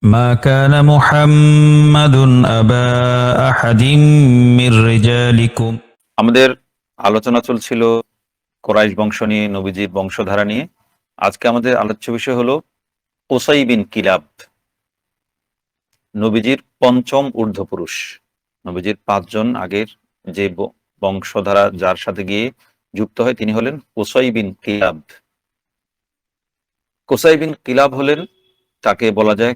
ما كان محمد أبا أحد من رجالكم। আমাদের আলোচনা চলছিল কোরাইশ বংশ নিয়ে, নবীজির বংশধারা নিয়ে। আজকে আমাদের আলোচ্য বিষয় হলো কুসাই বিন কিলাব, নবীজির পঞ্চম ঊর্ধ্বপুরুষ। নবীজির 5 জন আগের যে বংশধারা যার সাথে গিয়ে যুক্ত হয় তিনি হলেন Qusai bin Kilab. Qusai bin Kilab হলেন, তাকে বলা যায়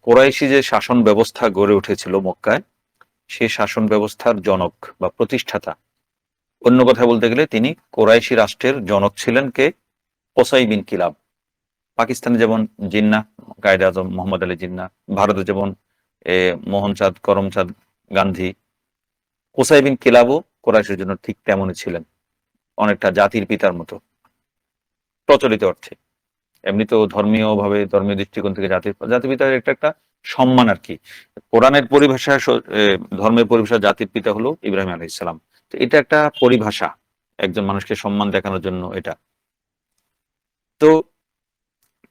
কোরাইশি যে শাসন ব্যবস্থা গড়ে উঠেছিল মক্কায়, সেই শাসন ব্যবস্থার জনক বা প্রতিষ্ঠাতা। অন্য কথা বলতে গেলে তিনি কোরাইশি রাষ্ট্রের জনক ছিলেন কে? Qusai bin Kilab. পাকিস্তানে যেমন জিন্নাহ, কায়েদ আজম মোহাম্মদ আলী জিন্নাহ, ভারতে যেমন মোহনচাঁদ করমচাঁদ গান্ধী, কুসাই বিন কিলাবও কোরাইশের জন্য ঠিক তেমনই ছিলেন, অনেকটা জাতির পিতার মতো প্রচলিত অর্থে। এমনিতেও ধর্মীয়ভাবে, ধর্মীয় দৃষ্টিকোণ থেকে জাতির পিতার একটা একটা সম্মান আর কি। কোরআনের পরিভাষা, ধর্মের পরিভাষা জাতির পিতা হলো ইব্রাহিম আলাইহিস সালাম। তো এটা একটা পরিভাষা একজন মানুষকে সম্মান দেখানোর জন্য এটা। তো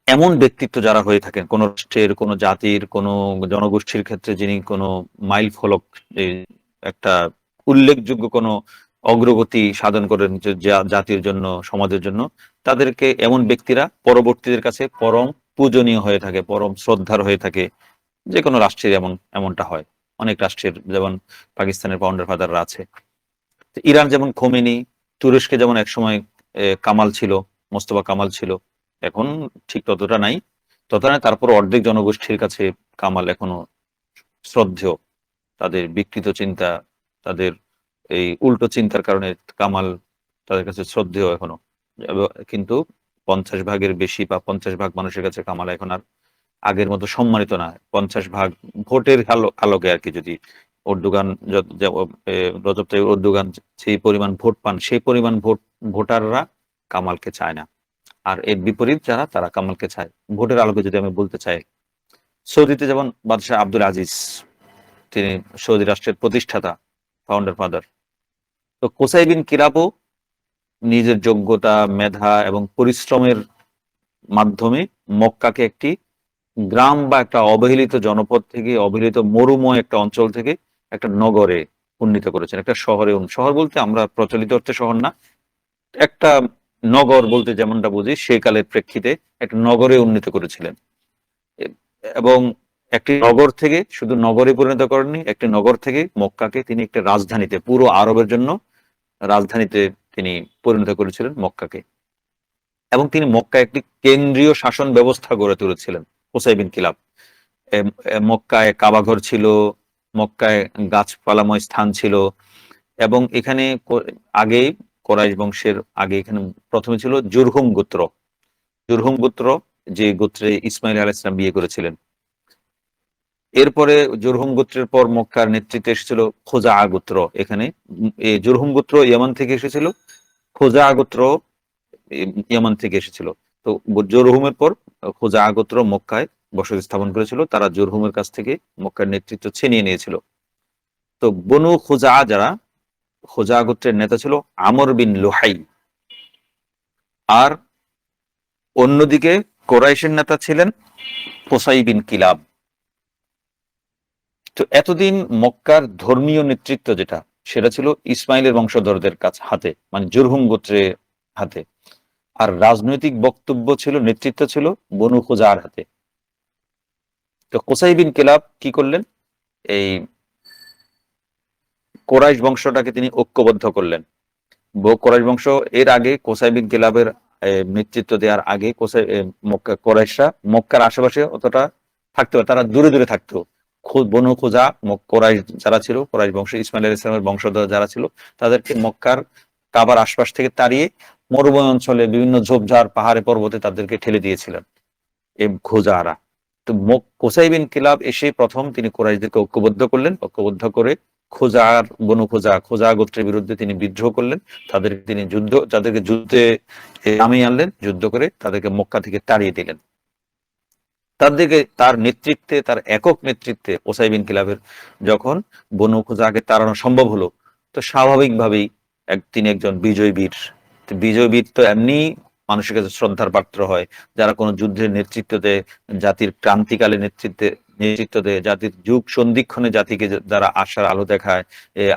এমন ব্যক্তিত্ব যারা হয়ে থাকেন কোন রাষ্ট্রের, কোন জাতির, কোন জনগোষ্ঠীর ক্ষেত্রে, যিনি কোন মাইল ফলক, একটা উল্লেখযোগ্য কোন অগ্রগতি সাধন করেন জাতির জন্য, সমাজের জন্য, তাদেরকে এমন ব্যক্তিরা পরবর্তীদের কাছে পরম পূজনীয় হয়ে থাকে, পরম শ্রদ্ধার হয়ে থাকে। যে কোনো রাষ্ট্রের এমনটা হয়। অনেক রাষ্ট্রের, যেমন পাকিস্তানের ফাউন্ডার ফাদাররা আছে, ইরান যেমন খোমেনি, তুরস্কে যেমন একসময় কামাল ছিল, মোস্তফা কামাল ছিল, এখন ঠিক ততটা নাই। তারপর অর্ধেক জনগোষ্ঠীর কাছে কামাল এখনো শ্রদ্ধেয়। তাদের বিকৃত চিন্তা, তাদের এই উল্টো চিন্তার কারণে কামাল তাদের কাছে শ্রদ্ধেয় এখনো। কিন্তু 50 ভাগের বেশি বা 50 ভাগ মানুষের কাছে কামাল এখন আর আগের মতো সম্মানিত না। 50 ভাগ ভোটের আলোকে আর কি, যদি উর্দুগান রজব তাইয়িপ উর্দুগান সেই পরিমাণ ভোট পান, সেই পরিমাণ ভোটাররা কামালকে চায় না। আর এর বিপরীত যারা, তারা কামালকে চায়। ভোটের আলোকে যদি আমি বলতে চাই, সৌদিতে যেমন বাদশাহ আব্দুল আজিজ, তিনি সৌদি রাষ্ট্রের প্রতিষ্ঠাতা, ফাউন্ডার ফাদার। তো কোসাই বিন কিলাবও নিজের যোগ্যতা, মেধা এবং পরিশ্রমের মাধ্যমে মক্কাকে একটি গ্রাম বা একটা অবহেলিত জনপদ থেকে, অবহেলিত মরুময় একটা অঞ্চল থেকে একটা নগরে উন্নীত করেছেন, একটা শহরে। শহর বলতে আমরা প্রচলিত অর্থে শহর না, একটা নগর বলতে যেমনটা বুঝি সেই কালের প্রেক্ষিতে একটা নগরে উন্নীত করেছিলেন। এবং একটি নগর থেকে শুধু নগরে পরিণত করেননি, একটি নগর থেকে মক্কাকে তিনি একটা রাজধানীতে, পুরো আরবের জন্য রাজধানীতে তিনি পরিণত করেছিলেন মক্কাকে। এবং তিনি মক্কায় একটি কেন্দ্রীয় শাসন ব্যবস্থা গড়ে তুলেছিলেন কুসাই বিন কিলাব। মক্কায় কাবাঘর ছিল, মক্কায় গাছপালাময় স্থান ছিল। এবং এখানে আগেই কোরাইশ বংশের আগে এখানে প্রথমে ছিল জুরহুম গোত্র। জুরহুম গোত্র, যে গোত্রে ইসমাইল আলাইহিস সালাম বিয়ে করেছিলেন। এরপরে জুরহুম গোত্রের পর মক্কার নেতৃত্বে এসেছিল খোজা গোত্র। এখানে জুরহুম গোত্র ইয়ামান থেকে এসেছিল, খোজা গোত্র ইয়ামান থেকে এসেছিল। তো জুরহুমের পর খোজা গোত্র মক্কায় বসতি স্থাপন করেছিল। তারা জুরহুমের কাছ থেকে মক্কার নেতৃত্ব ছিনিয়ে নিয়েছিল। তো বনু খোজা, যারা খোজা গোত্রের নেতা ছিল আমর বিন লুহাই। আর অন্যদিকে কোরাইশের নেতা ছিলেন কুসাই বিন কিলাব। তো এতদিন মক্কার ধর্মীয় নেতৃত্ব যেটা, সেটা ছিল ইসমাইলের বংশধরদের হাতে, মানে জুরহুম গোত্রের হাতে। আর রাজনৈতিক বক্তব্য ছিল, নেতৃত্ব ছিল বনু খুজার হাতে। তো কুসাই বিন কিলাব কি করলেন? এই কোরাইশ বংশটাকে তিনি ঐক্যবদ্ধ করলেন। কোরাইশ বংশ এর আগে কুসাই বিন কিলাবের নেতৃত্ব দেওয়ার আগে কোরাইশরা মক্কার আশেপাশে অতটা থাকতো, তারা দূরে দূরে থাকতো। বনু খুজা, কোরাইশ যারা ছিল, কোরাইশ বংশ, ইসমাইল আলাইহিস সালামের বংশধর যারা ছিল, তাদেরকে মক্কার কাবার আশপাশ থেকে তাড়িয়ে মরুভূমি অঞ্চলে, বিভিন্ন ঝোপঝাড়, পাহাড়ে, পর্বতে তাদেরকে ঠেলে দিয়েছিলেন এই খোজারা। তো কুসাই বিন কিলাব এসে প্রথম তিনি কোরাইশদেরকে ঐক্যবদ্ধ করলেন। ঐক্যবদ্ধ করে বনু খোজা গোত্রের বিরুদ্ধে তিনি বিদ্রোহ করলেন। তাদেরকে যুদ্ধে নামিয়ে আনলেন, যুদ্ধ করে তাদেরকে মক্কা থেকে তাড়িয়ে দিলেন। তার নেতৃত্বে, তার একক নেতৃত্বে কুসাই বিন কিলাবের যখন বনু খুজাকে তাড়ানো সম্ভব হলো, তো স্বাভাবিকভাবেই তিনি একজন বিজয় বীর। বিজয় বীর তো এমনি মানুষের কাছে শ্রদ্ধার পাত্র হয়। যারা কোনো যুদ্ধের নেতৃত্ব দেয়, জাতির ক্রান্তিকালে নেতৃত্ব দেয়, জাতির যুগ সন্ধিক্ষণে জাতিকে যারা আশার আলো দেখায়,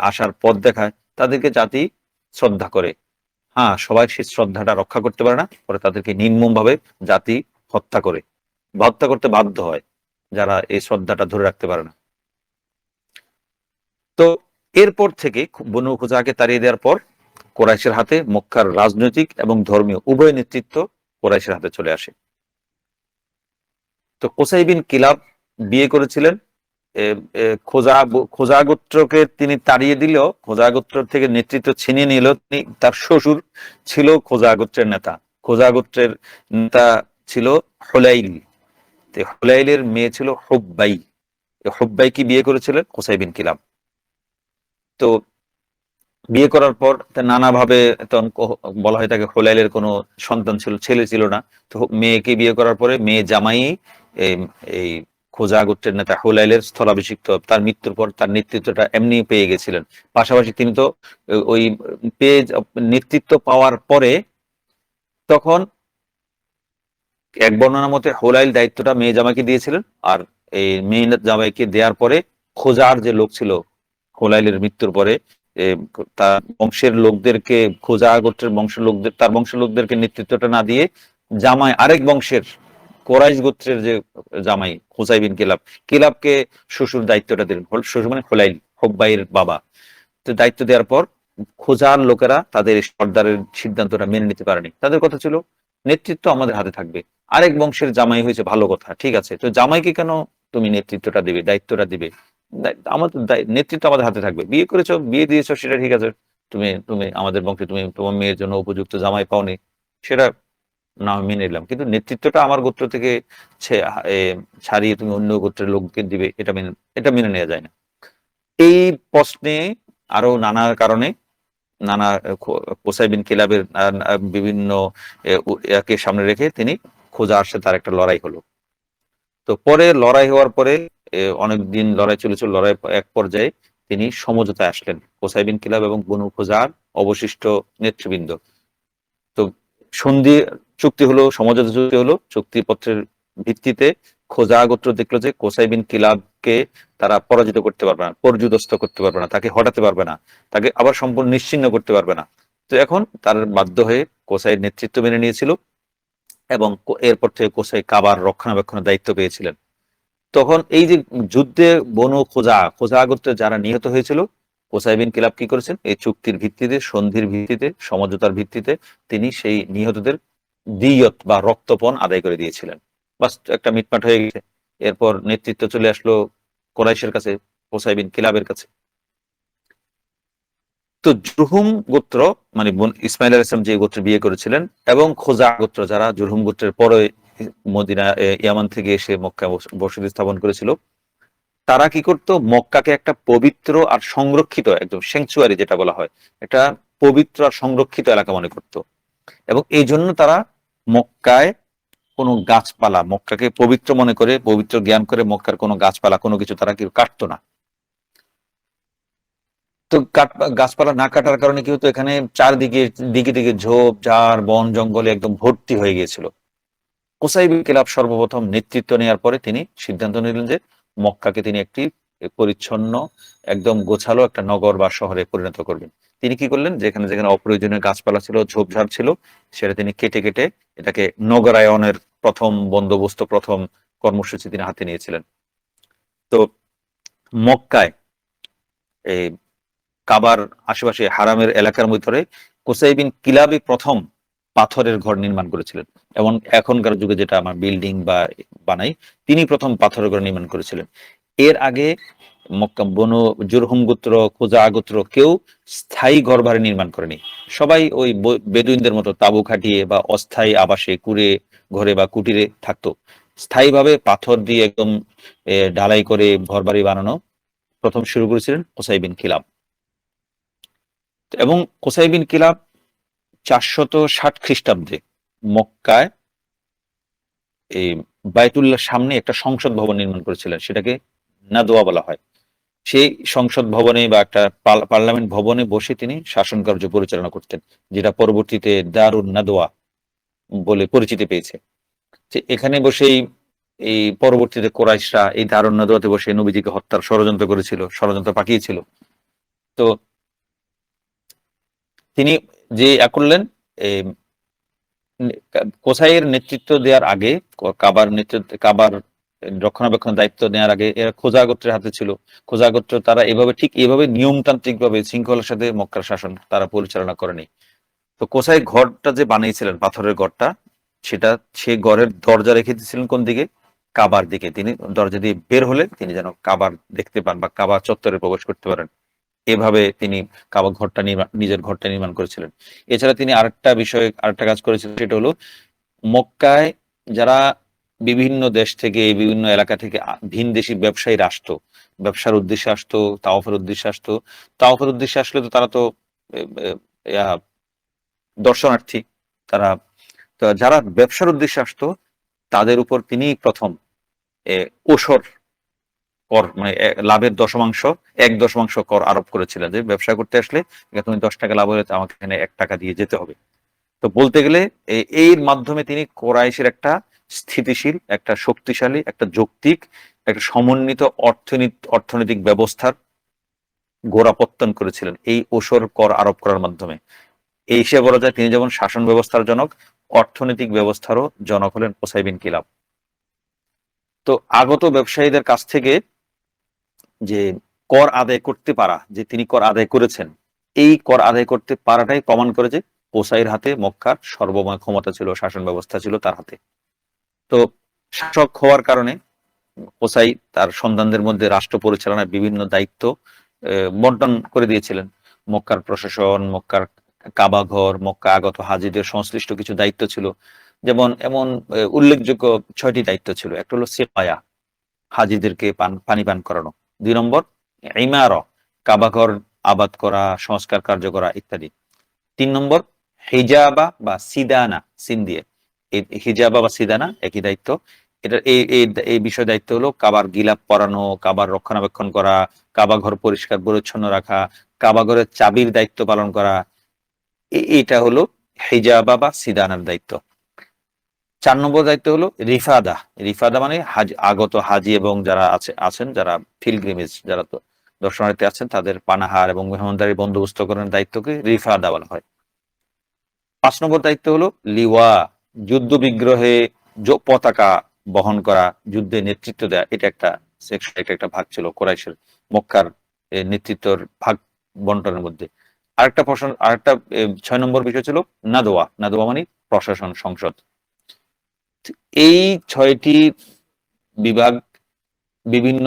আশার পথ দেখায়, তাদেরকে জাতি শ্রদ্ধা করে। হ্যাঁ, সবাই সেই শ্রদ্ধাটা রক্ষা করতে পারে না, পরে তাদেরকে নির্মমভাবে জাতি হত্যা করে, হত্যা করতে বাধ্য হয় যারা এই শ্রদ্ধাটা ধরে রাখতে পারে না। তো এরপর থেকে বনু খুজাকে তাড়িয়ে দেওয়ার পর কোরাইশের হাতে মক্কার রাজনৈতিক এবং ধর্মীয় উভয় নেতৃত্ব কোরাইশের হাতে চলে আসে। তো কোসাই বিন কিলাব বিয়ে করেছিলেন খোজা গোত্রকে তিনি তাড়িয়ে দিলেও, খোজা গোত্র থেকে নেতৃত্ব ছিনিয়ে নিল, তিনি তার শ্বশুর ছিল খোজা গোত্রের নেতা। খোজা গোত্রের নেতা ছিল হুলাইল। হুলাইলের মেয়ে ছিল হুব্বাই। হুব্বাই কি বিয়ে করেছিলেন কোসাই বিন কিলাব। তো বিয়ে করার পর নানাভাবে তখন বলা হয় তাকে হুলাইলের কোনো সন্তান ছিল, ছেলে ছিল না। তো মেয়েকে বিয়ে করার পরে মেয়ে জামাই এই খোজা গোত্রের নেতা হুলাইলের স্থলাভিষিক্ত, তার মৃত্যুর পর তার নেতৃত্বটা এমনি পেয়ে গেছিলেন। পাশাপাশি তিনি তো ওই পেয়ে নেতৃত্ব পাওয়ার পরে তখন এক বর্ণনা মতে হুলাইল দায়িত্বটা মেয়ে জামাইকে দিয়েছিলেন, আর এই মেয়ে জামাইকে দেওয়ার পরে খোজার যে লোক ছিল হুলাইলের মৃত্যুর পরে তার বংশের লোকদেরকে, খোজা গোত্রের বংশের লোকদের, তার বংশের লোকদেরকে নেতৃত্বটা না দিয়ে জামাই আরেক বংশের কোরাইশ গোত্রের যে জামাই খোজাই বিন কিলাব, কিলাবকে শ্বশুর দায়িত্বটা দিলেন। শ্বশুর মানে হুলাইল, হুব্বাইয়ের বাবা। তো দায়িত্ব দেওয়ার পর খোজার লোকেরা তাদের সর্দারের সিদ্ধান্তটা মেনে নিতে পারেনি। তাদের কথা ছিল নেতৃত্ব আমাদের হাতে থাকবে, আরেক বংশের জামাই হয়েছে ভালো কথা, ঠিক আছে, তো জামাইকে কেন তুমি নেতৃত্বটা দিবে, দায়িত্বটা দিবে? আমাদের নেতৃত্ব আমাদের হাতে থাকবে। বিয়ে করেছো, বিয়ে দিয়েছো, সেটা ঠিক আছে, তুমি তুমি আমাদের বংশে তুমি তোমার মেয়ের জন্য উপযুক্ত জামাই পাওনি, সেটা না মেনে নিলাম, কিন্তু নেতৃত্বটা আমার গোত্র থেকে ছাড়িয়ে তুমি অন্য গোত্রের লোককে দিবে, এটা মেনে নেওয়া যায় না। এই প্রশ্নে আরো নানা কারণে নানা কোসাই বিন কিলাবের বিভিন্ন ইয়াকে সামনে রেখে তিনি খোজার সাথে তার একটা লড়াই হলো। তো পরে লড়াই হওয়ার পরে অনেকদিন লড়াই চলেছিল, লড়াই এক পর্যায়ে তিনি সমঝোতায় আসলেন, কোসাই বিন কিলাব এবং বনু খোজার অবশিষ্ট নেতৃবৃন্দ। তো সন্ধি চুক্তি হলো, সমঝোতা চুক্তি হলো। চুক্তিপত্রের ভিত্তিতে খোজা গোত্র দেখলো যে কোসাই বিন কিলাবকে তারা পরাজিত করতে পারবে না, পর্যুদস্ত করতে পারবে না, তাকে হটাতে পারবে না, তাকে আবার সম্পূর্ণ নিশ্চিহ্ন করতে পারবে না। তো এখন তার বাধ্য হয়ে কোসাইয়ের নেতৃত্ব মেনে নিয়েছিল এবং এরপর থেকে কোসাই কাবার রক্ষণাবেক্ষণের দায়িত্ব পেয়েছিলেন। তখন এই যে যুদ্ধে বনু খোজা গোত্রের যারা নিহত হয়েছিল, কোসাই বিন কিলাব কি করেছেন, এই চুক্তির ভিত্তিতে, সন্ধির ভিত্তিতে, সমঝোতার ভিত্তিতে তিনি সেই নিহতদের দিয়ত বা রক্তপণ আদায় করে দিয়েছিলেন। বাস, একটা মিটমাট হয়ে গেছে। এরপর নেতৃত্ব চলে আসলো কোরাইশের কাছে, কোসাই বিন কিলাবের কাছে। তো জুরহুম গোত্র মানে ইসমাইল আলাইহিস সালাম যে গোত্রে বিয়ে করেছিলেন, এবং খোজা গোত্র যারা জুরহুম গোত্রের পরে মদিনা ইয়ামান থেকে এসে মক্কা বসতি স্থাপন করেছিল, তারা কি করত, মক্কাকে একটা পবিত্র আর সংরক্ষিত, একদম স্যাংচুয়ারি যেটা বলা হয়, এটা পবিত্র আর সংরক্ষিত এলাকা মনে করত। এবং এই জন্য তারা মক্কায় কোনো গাছপালা, মক্কাকে পবিত্র মনে করে, পবিত্র জ্ঞান করে মক্কার কোনো গাছপালা কোনো কিছু তারা কেউ কাটতো না। তো গাছপালা না কাটার কারণে কি হতো, এখানে চারদিকে দিকে দিকে ঝোপ ঝাড় বন জঙ্গলে একদম ভর্তি হয়ে গিয়েছিল। কোসাই বিন কিলাব সর্বপ্রথম নেতৃত্ব নেওয়ার পরে তিনি সিদ্ধান্ত নিলেন যে মক্কাকে তিনি একটি পরিচ্ছন্ন, একদম গোছালো একটা নগর বা শহরে পরিণত করবেন। তিনি কি করলেন, যেখানে যেখানে অপ্রয়োজনীয় গাছপালা ছিল, ঝোপঝাড় ছিল, সেটা তিনি কেটে কেটে এটাকে নগরায়নের প্রথম বন্দোবস্ত, প্রথম কর্মসূচি তিনি হাতে নিয়েছিলেন। তো মক্কায় এই কাবার আশেপাশে হারামের এলাকার ভিতরে কোসাই বিন কিলাবই প্রথম পাথরের ঘর নির্মাণ করেছিলেন, এবং এখনকার যুগে যেটা আমার বিল্ডিং বা বানাই, তিনি প্রথম পাথরের ঘর নির্মাণ করেছিলেন। এর আগে মক্কা বনু জুরহুম গোত্র, খোজা গোত্র কেউ স্থায়ী ঘর বাড়ি নির্মাণ করেনি। সবাই ওই বেদুইনদের মতো তাঁবু খাটিয়ে বা অস্থায়ী আবাসে, কুড়ে ঘরে বা কুটিরে থাকতো। স্থায়ীভাবে পাথর দিয়ে একদম ঢালাই করে ঘর বাড়ি বানানো প্রথম শুরু করেছিলেন কোসাই বিন কিলাব। এবং কোসাই বিন কিলাব 460 খ্রিস্টাব্দে মক্কায় এই বায়তুল্লাহ সামনে একটা সংসদ ভবন নির্মাণ করেছিলেন, সেটাকে নাদোয়া বলা হয়। সেই সংসদ ভবনে বা একটা পার্লামেন্ট ভবনে বসে তিনি শাসন কার্য পরিচালনা করতেন, যেটা পরবর্তীতে দারুন নাদোয়া বলে পরিচিতি পেয়েছে। যে এখানে বসেই এই পরবর্তীতে কোরাইশরা এই দারুন নদওয়াতে বসে নবীজিকে হত্যার ষড়যন্ত্র করেছিল, ষড়যন্ত্র পাকিয়েছিল। তো তিনি যে করলেন, কোসাইয়ের নেতৃত্ব দেওয়ার আগে, কাবার রক্ষণাবেক্ষণ দায়িত্ব নেওয়ার আগে এরা খোজা গোত্রের হাতে ছিল। খোজা গোত্র তারা এভাবে নিয়মতান্ত্রিক ভাবে শৃঙ্খলার সাথে মক্কার শাসন তারা পরিচালনা করেনি। তো কোসাই ঘরটা যে বানিয়েছিলেন, পাথরের ঘরটা, সেটা সে ঘরের দরজা রেখে দিয়েছিলেন কোন দিকে? কাবার দিকে। তিনি দরজা দিয়ে বের হলে তিনি যেন কাবার দেখতে পান বা কাবা চত্বরে প্রবেশ করতে পারেন, এভাবে তিনি কাবা ঘরটা নিজের ঘরটা নির্মাণ করেছিলেন। এছাড়া তিনি আরেকটা কাজ করেছিলেন, সেটা হলো মক্কায় যারা বিভিন্ন দেশ থেকে, বিভিন্ন এলাকা থেকে ভিনদেশী ব্যবসায়ীরা আসতো, ব্যবসার উদ্দেশ্যে আসতো, তাওয়াফের উদ্দেশ্যে আসতো। তাওয়াফের উদ্দেশ্যে আসলে তো তারা তো এ, এ, ইয়া, দর্শনার্থী তারা। তো যারা ব্যবসার উদ্দেশ্যে আসতো তাদের উপর তিনি প্রথম ওসর কর, মানে লাভের দশমাংশ, 1/10 কর আরোপ করেছিলেন, যে ব্যবসা করতে আসলে তুমি 10 টাকা লাভ হলে আমাকে এখানে 1 টাকা দিয়ে যেতে হবে। তো বলতে গেলে এর মাধ্যমে তিনি কোরাইশের একটা স্থিতিশীল, একটা শক্তিশালী, একটা যৌক্তিক, একটা সমন্বিত অর্থনৈতিক ব্যবস্থার গোড়াপত্তন করেছিলেন এই ওসর কর আরোপ করার মাধ্যমে। এই হিসেবে বলা যায় তিনি যেমন শাসন ব্যবস্থার জনক, অর্থনৈতিক ব্যবস্থারও জনক হলেন কোসাই বিন কিলাব। তো আগত ব্যবসায়ীদের কাছ থেকে যে কর আদায় করতে পারা, যে তিনি কর আদায় করেছেন, এই কর আদায় করতে পারাটাই প্রমাণ করে যে কোসাইর হাতে মক্কার সর্বময় ক্ষমতা ছিল, শাসন ব্যবস্থা ছিল তার হাতে। তো শাসক হওয়ার কারণে কোসাই তার সন্তানদের মধ্যে রাষ্ট্র পরিচালনার বিভিন্ন দায়িত্ব বন্টন করে দিয়েছিলেন। মক্কার প্রশাসন, মক্কার কাবা ঘর, মক্কা আগত হাজিদের সংশ্লিষ্ট কিছু দায়িত্ব ছিল। যেমন এমন উল্লেখযোগ্য 6টি দায়িত্ব ছিল। একটা হলো সিকায়া, হাজিদেরকে পানি পান করানো। 2 নম্বর ইমারা, কাবাঘর আবাদ করা, সংস্কার কার্য করা ইত্যাদি। 3 নম্বর হিজাবা বা সিদানা, সিন দিয়ে। এই হিজাবা বা সিদানা একই দায়িত্ব। এটা এই বিষয় দায়িত্ব হলো কাবার গিলাপ পরানো, কাবার রক্ষণাবেক্ষণ করা, কাবা ঘর পরিষ্কার পরিচ্ছন্ন রাখা, কাবা ঘরের চাবির দায়িত্ব পালন করা। এটা হলো হিজাবা বা সিদানার দায়িত্ব। 4 নম্বর দায়িত্ব হলো রিফাদা। রিফাদা মানে আগত হাজি এবং যারা আছেন যারা পিলগ্রিমেজ, যারা তো দর্শনার্থী আছেন তাদের পানাহার এবং মেহমানদারি বন্দোবস্ত করার দায়িত্বকে রিফাদা বলা হয়। 5 নম্বর দায়িত্ব হলো লিওয়া, যুদ্ধ বিগ্রহে পতাকা বহন করা, যুদ্ধে নেতৃত্ব দেয়া। এটা একটা সেকশন, একটা ভাগ ছিল কোরাইশের মক্কার নেতৃত্বের ভাগ বন্টনের মধ্যে। আরেকটা 6 নম্বর বিষয় ছিল নাদোয়া। নাদোয়া মানে প্রশাসন, সংসদ। এই 6টি বিভাগ বিভিন্ন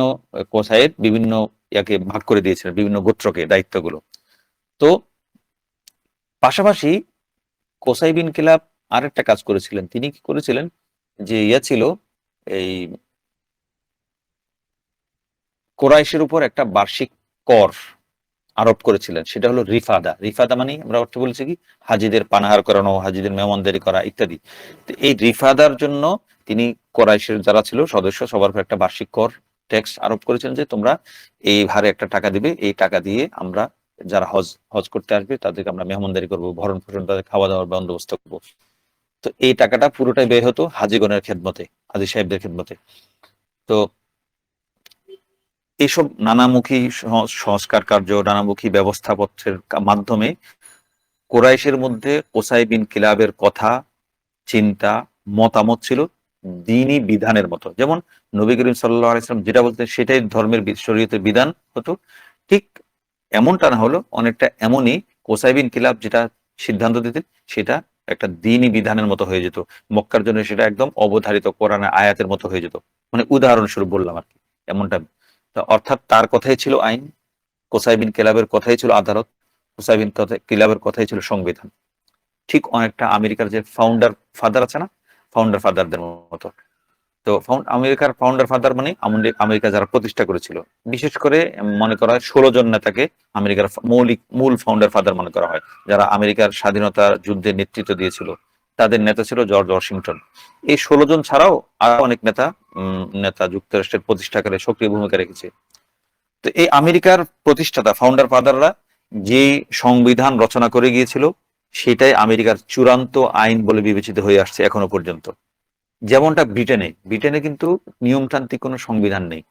কোসাইয়ের বিভিন্ন ইয়াকে ভাগ করে দিয়েছিলেন, বিভিন্ন গোত্রকে দায়িত্বগুলো। তো পাশাপাশি কোসাই বিন কিলাব আরেকটা কাজ করেছিলেন। তিনি কি করেছিলেন, যে ছিল এই কোরাইশের উপর একটা বার্ষিক কর আরোপ করেছিলেন, সেটা হলো রিফাদা। রিফাদা মানে আমরা অর্থ বলেছি কি, হাজিদের পানাহার করানো, হাজিদের মেহমানদারি করা ইত্যাদি। তো এই রিফাদার জন্য তিনি কোরাইশের যারা ছিল সদস্য সবার উপর একটা বার্ষিক কর, ট্যাক্স আরোপ করেছিলেন, যে তোমরা এই হারে একটা টাকা দিবে, এই টাকা দিয়ে আমরা যারা হজ করতে আসবে তাদেরকে আমরা মেহমানদারি করবো, ভরণ পোষণ, তাদের খাওয়া দাওয়ার বন্দোবস্ত করবো। তো এই টাকাটা পুরোটাই ব্যয় হতো হাজিগণের খেদমতে, হাজি সাহেবদের খেদমতে। তো এইসব নানামুখী সংস্কার কার্য, নানামুখী ব্যবস্থাপত্রের মাধ্যমে কোরাইশের মধ্যে কোসাই বিন কিলাবের কথা, চিন্তা, মতামত ছিল দ্বীনি বিধানের মতো। যেমন নবী করিম সাল্লাল্লাহু আলাইহি ওয়াসাল্লাম যেটা বলতেন সেটাই ধর্মের শরীয়তের বিধান হতো। ঠিক এমনটা না হলো, অনেকটা এমনই কোসাই বিন কিলাব যেটা সিদ্ধান্ত দিতেন সেটা একটা দ্বীনি বিধানের মতো হয়ে যেত। মক্কার জন্য সেটা একদম অবধারিত কোরআনের আয়াতের মতো হয়ে যেত। মানে উদাহরণস্বরূপ বললাম আর কি, এমনটা। অর্থাৎ তার কথাই ছিল আইন, কোসাই বিন কিলাবের কথাই ছিল আদালত, কোসাই বিন কিলাবের কথাই ছিল সংবিধান। ঠিক অনেকটা আমেরিকার যে ফাউন্ডার ফাদার আছে না, ফাউন্ডার ফাদারদের মতো। তো আমেরিকার ফাউন্ডার ফাদার মানে আমেরিকা যারা প্রতিষ্ঠা করেছিল, বিশেষ করে মনে করা হয় 16 জন নেতাকে আমেরিকার মূল ফাউন্ডার ফাদার মনে করা হয়, যারা আমেরিকার স্বাধীনতা যুদ্ধে নেতৃত্ব দিয়েছিল। তাদের নেতা ছিল জর্জ ওয়াশিংটন। এই 16 জন ছাড়াও আরো অনেক নেতা যুক্তরাষ্ট্রের প্রতিষ্ঠাকালে সক্রিয় ভূমিকা রেখেছে। তো এই আমেরিকার প্রতিষ্ঠাতা ফাউন্ডার ফাদাররা যে সংবিধান রচনা করে গিয়েছিল সেটাই আমেরিকার চূড়ান্ত আইন বলে বিবেচিত হয়ে আসছে এখনো পর্যন্ত। যেমনটা ব্রিটেনে, ব্রিটেনে কিন্তু নিয়মতান্ত্রিক কোনো সংবিধান নেই।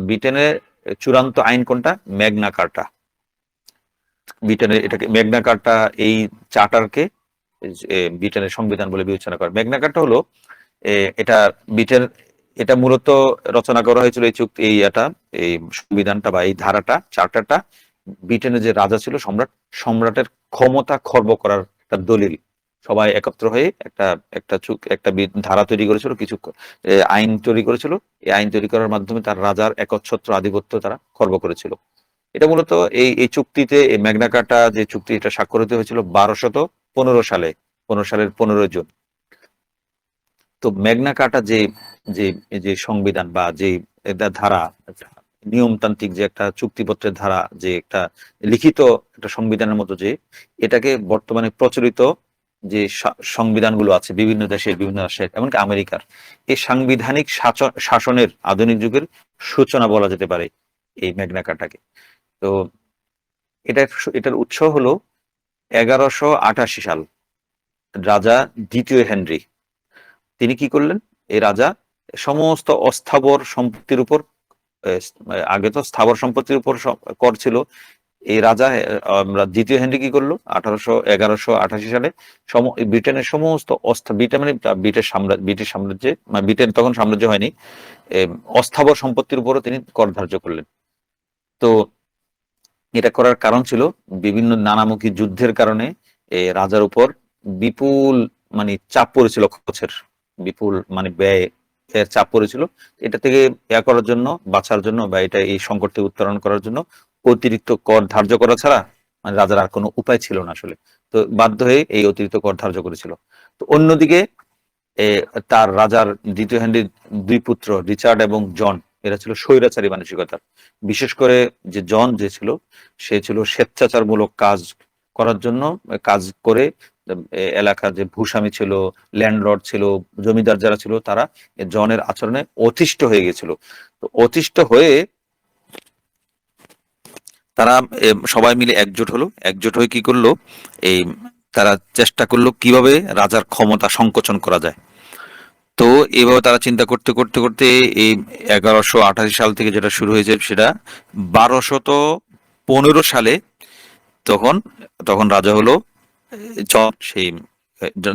ব্রিটেনের চূড়ান্ত আইন কোনটা? ম্যাগনা কার্টা। ব্রিটেনের এটাকে ম্যাগনা কার্টা, এই চার্টারকে ব্রিটেনের সংবিধান বলে বিবেচনা করে। ম্যাগনা কার্টা হলো এটা ব্রিটেন, এটা মূলত রচনা করা হয়েছিল এই চুক্তি, এই সংবিধানটা বা এই ধারাটা, চার্টারটা ব্রিটেনের যে রাজা ছিল, সম্রাটের ক্ষমতা খর্ব করার একটা দলিল। সবাই একত্র হয়ে একটা একটা ধারা তৈরি করেছিল, কিছু আইন তৈরি করেছিল। এই আইন তৈরি করার মাধ্যমে তার রাজার একচ্ছত্র আধিপত্য তারা খর্ব করেছিল। এটা মূলত এই চুক্তিতে, এই ম্যাগনা কার্টা যে চুক্তি, এটা স্বাক্ষরিত হয়েছিল 1215 সালে, 15 সালের 15 জুন। তো ম্যাগনা কার্টা যে যে যে সংবিধান বা যে ধারা, নিয়মতান্ত্রিক যে একটা চুক্তিপত্রের ধারা, যে একটা লিখিত একটা সংবিধানের মতো, যে এটাকে বর্তমানে প্রচলিত যে সংবিধানগুলো আছে বিভিন্ন দেশের, বিভিন্ন রাষ্ট্রের, এমনকি আমেরিকার, এই সাংবিধানিক শাসনের আধুনিক যুগের সূচনা বলা যেতে পারে এই ম্যাগনা কার্টাকে। তো এটার উৎস হলো 1188 সাল, রাজা দ্বিতীয় হেনরি। তিনি কি করলেন? এই রাজা সমস্ত অস্থাবর সম্পত্তির উপর, আগে তো স্থাবর সম্পত্তির উপর কর ছিল, এই রাজা দ্বিতীয় হেনরি কি করলো? 1188 সালে ব্রিটেনের সমস্ত ব্রিটেন মানে ব্রিটিশ সাম্রাজ্যে, মানে ব্রিটেন তখন সাম্রাজ্য হয়নি, অস্থাবর সম্পত্তির উপরও তিনি কর ধার্য করলেন। তো এটা করার কারণ ছিল বিভিন্ন নানামুখী যুদ্ধের কারণে রাজার উপর বিপুল মানে চাপ পড়েছিল, খরচের বিপুল মানে ব্যয় এর চাপ পড়েছিল। এটা থেকে করার জন্য, বাঁচার জন্য, বা এই সংকট থেকে উত্তরণ করার জন্য অতিরিক্ত কর ধার্য করা ছাড়া মানে রাজার আর কোনো উপায় ছিল না আসলে। তো বাধ্য হয়ে এই অতিরিক্ত কর ধার্য করেছিল। তো অন্যদিকে তার রাজার দ্বিতীয় হেনরির 2 পুত্র রিচার্ড এবং জন, এরা ছিল স্বৈরাচারী মানসিকতার। বিশেষ করে যে জন যে ছিল, সে ছিল স্বেচ্ছাচারমূলক কাজ করার জন্য, কাজ করে এলাকার যে ভূস্বামী ছিল, ল্যান্ডলর্ড ছিল, জমিদার যারা ছিল, তারা জনের আচরণে অতিষ্ঠ হয়ে গেছিল। তো অতিষ্ঠ হয়ে তারা সবাই মিলে একজোট হয়ে কি করলো, এই তারা চেষ্টা করলো কিভাবে রাজার ক্ষমতা সংকোচন করা যায়। তো এভাবে তারা চিন্তা করতে করতে করতে এই 1188 সাল থেকে যেটা শুরু হয়েছে, সেটা 1215 সালে তখন তখন রাজা হলো জন, সেই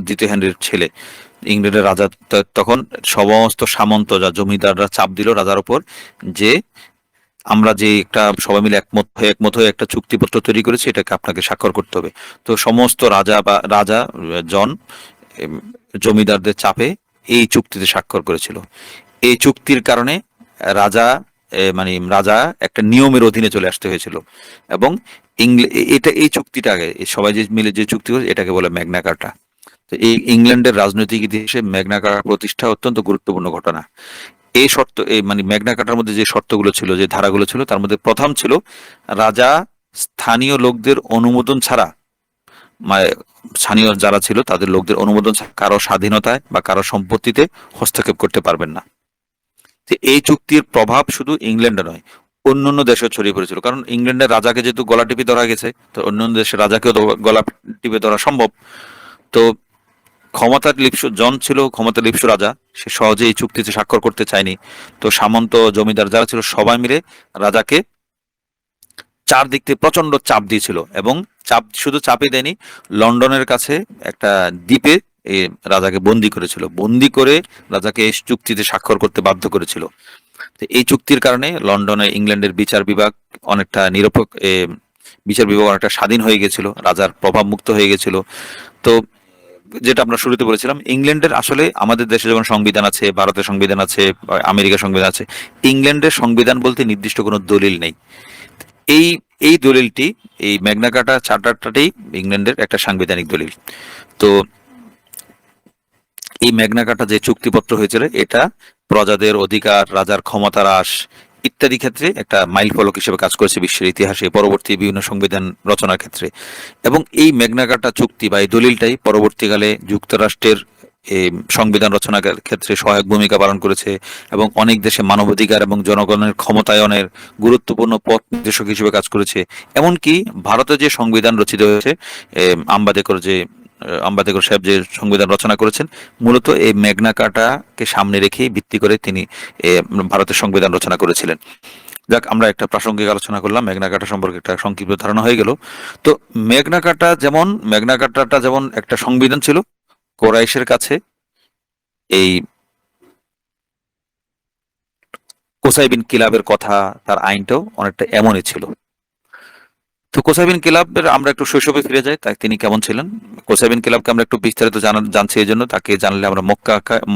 দ্বিতীয় হেনরির ছেলে, ইংল্যান্ডের রাজা। তখন সমস্ত সামন্ত যা জমিদাররা চাপ দিল রাজার উপর, যে আমরা যে একটা সবাই মিলে একমত হয়ে একটা চুক্তিপত্র তৈরি করেছি, এটাকে আপনাকে স্বাক্ষর করতে হবে। তো সমস্ত রাজা জন জমিদারদের চাপে এই চুক্তিতে স্বাক্ষর করেছিল। এই চুক্তির কারণে রাজা মানে রাজা একটা নিয়মের অধীনে চলে আসতে হয়েছিল। এবং এই চুক্তিটাকে সবাই যে মিলে যে চুক্তি করে, এটাকে বলে ম্যাগনা কার্টা। তো এই ইংল্যান্ডের রাজনৈতিক ইতিহাসে ম্যাগনা কার্টা প্রতিষ্ঠা অত্যন্ত গুরুত্বপূর্ণ ঘটনা। এই শর্ত, এই মানে ম্যাগনা কার্টার মধ্যে যে শর্তগুলো ছিল, যে ধারাগুলো ছিল, তার মধ্যে প্রথম ছিল রাজা স্থানীয় লোকদের অনুমোদন ছাড়া, স্থানীয় যারা ছিল তাদের লোকদের অনুমোদন ছাড়া কারো স্বাধীনতায় বা কারো সম্পত্তিতে হস্তক্ষেপ করতে পারবেন না। এই চুক্তির প্রভাব শুধু ইংল্যান্ডে নয়, অন্যান্য দেশেও ছড়িয়ে পড়েছিল। কারণ ইংল্যান্ডের রাজাকে যেহেতু গলা টিপে ধরা গেছে, তো অন্যান্য দেশের রাজাকেও তো গলা টিপে ধরা সম্ভব। তো জন ছিল ক্ষমতা লিপ্সু রাজা, সে সহজে এই চুক্তিতে স্বাক্ষর করতে চায়নি। তো সামন্ত জমিদার যারা ছিল সবাই মিলে রাজাকে চারদিক থেকে প্রচন্ড চাপ দিয়েছিল, এবং শুধু চাপই দেয়নি, লন্ডনের কাছে একটা দ্বীপে এই রাজাকে বন্দি করেছিল, বন্দি করে রাজাকে এই চুক্তিতে স্বাক্ষর করতে বাধ্য করেছিল। তো এই চুক্তির কারণে লন্ডনে ইংল্যান্ডের বিচার বিভাগ অনেকটা বিচার বিভাগ অনেকটা স্বাধীন হয়ে গেছিল, রাজার প্রভাব মুক্ত হয়ে গেছিল। তো যেটা আমরা শুরুতে বলেছিলাম, ইংল্যান্ডের আসলে আমাদের দেশে যেমন সংবিধান আছে, ভারতের সংবিধান আছে, আমেরিকার সংবিধান আছে, ইংল্যান্ডের সংবিধান বলতে নির্দিষ্ট কোনো দলিল নেই। এই এই দলিলটি, এই ম্যাগনা কার্টা চার্টারটাই ইংল্যান্ডের একটা সাংবিধানিক দলিল। তো এই ম্যাগনা কার্টা যে চুক্তিপত্র হয়েছিল, এটা প্রজাদের অধিকার, রাজার ক্ষমতা হ্রাস ইত্যাদি ক্ষেত্রে একটা মাইলফলক হিসেবে কাজ করেছে বিশ্বের ইতিহাসে পরবর্তী বিভিন্ন সংবিধান রচনার ক্ষেত্রে। এবং এই ম্যাগনা কার্টা চুক্তি বা এই দলিলটাই পরবর্তীকালে যুক্তরাষ্ট্রের সংবিধান রচনার ক্ষেত্রে সহায়ক ভূমিকা পালন করেছে, এবং অনেক দেশে মানবাধিকার এবং জনগণের ক্ষমতায়নের গুরুত্বপূর্ণ পথ নির্দেশক হিসেবে কাজ করেছে। এমনকি ভারতে যে সংবিধান রচিত হয়েছে, আম্বেদকর যে আম্বেদকর সাহেব যে সংবিধান রচনা করেছেন, মূলত এই ম্যাগনা কার্টাকে সামনে রেখেই ভিত্তি করে তিনি ভারতের সংবিধান রচনা করেছিলেন। যাক, আমরা একটা প্রাসঙ্গিক আলোচনা করলাম, ম্যাগনা কার্টা সম্পর্কে একটা সংক্ষিপ্ত ধারণা হয়ে গেল। তো ম্যাগনা কার্টাটা যেমন একটা সংবিধান ছিল, কোরাইশের কাছে এই কোসাই বিন কিলাবের কথা, তার আইনটাও অনেকটা এমনই ছিল। তো কোসাই বিন কিলাবের আমরা একটু শৈশবে ফিরে যাই, তাই তিনি কেমন ছিলেন। কোসাই বিন কিলাবকে আমরা একটু বিস্তারিত জানছি, এই জন্য তাকে জানলে আমরা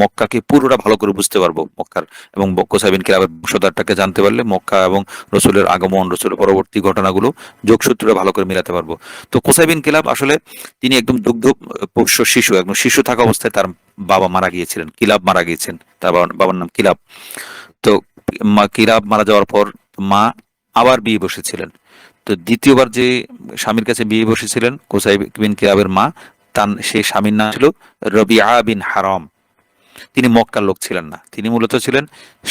মক্কাকে পুরোটা ভালো করে বুঝতে পারবো। মক্কার এবং কোসাই বিন কিলাবের বংশধরটাকে জানতে পারলে মক্কা এবং রসুলের আগমন, রসুলের পরবর্তী ঘটনাগুলো যোগসূত্রে ভালো করে মিলাতে পারবো। তো কোসাই বিন কিলাব আসলে তিনি একদম দুগ্ধ পোষ্য শিশু, একদম শিশু থাকা অবস্থায় তার বাবা মারা গিয়েছিলেন, কিলাব মারা গিয়েছেন, তার বাবার নাম কিলাব। তো কিলাব মারা যাওয়ার পর মা আবার বিয়ে বসেছিলেন। তো দ্বিতীয়বার যে স্বামীর কাছে বিয়ে বসেছিলেন কোসাই বিন কিলাবের মা, তার সেই স্বামীর নাম ছিল রবিআ বিন হারাম। তিনি মক্কার লোক ছিলেন না, তিনি মূলত ছিলেন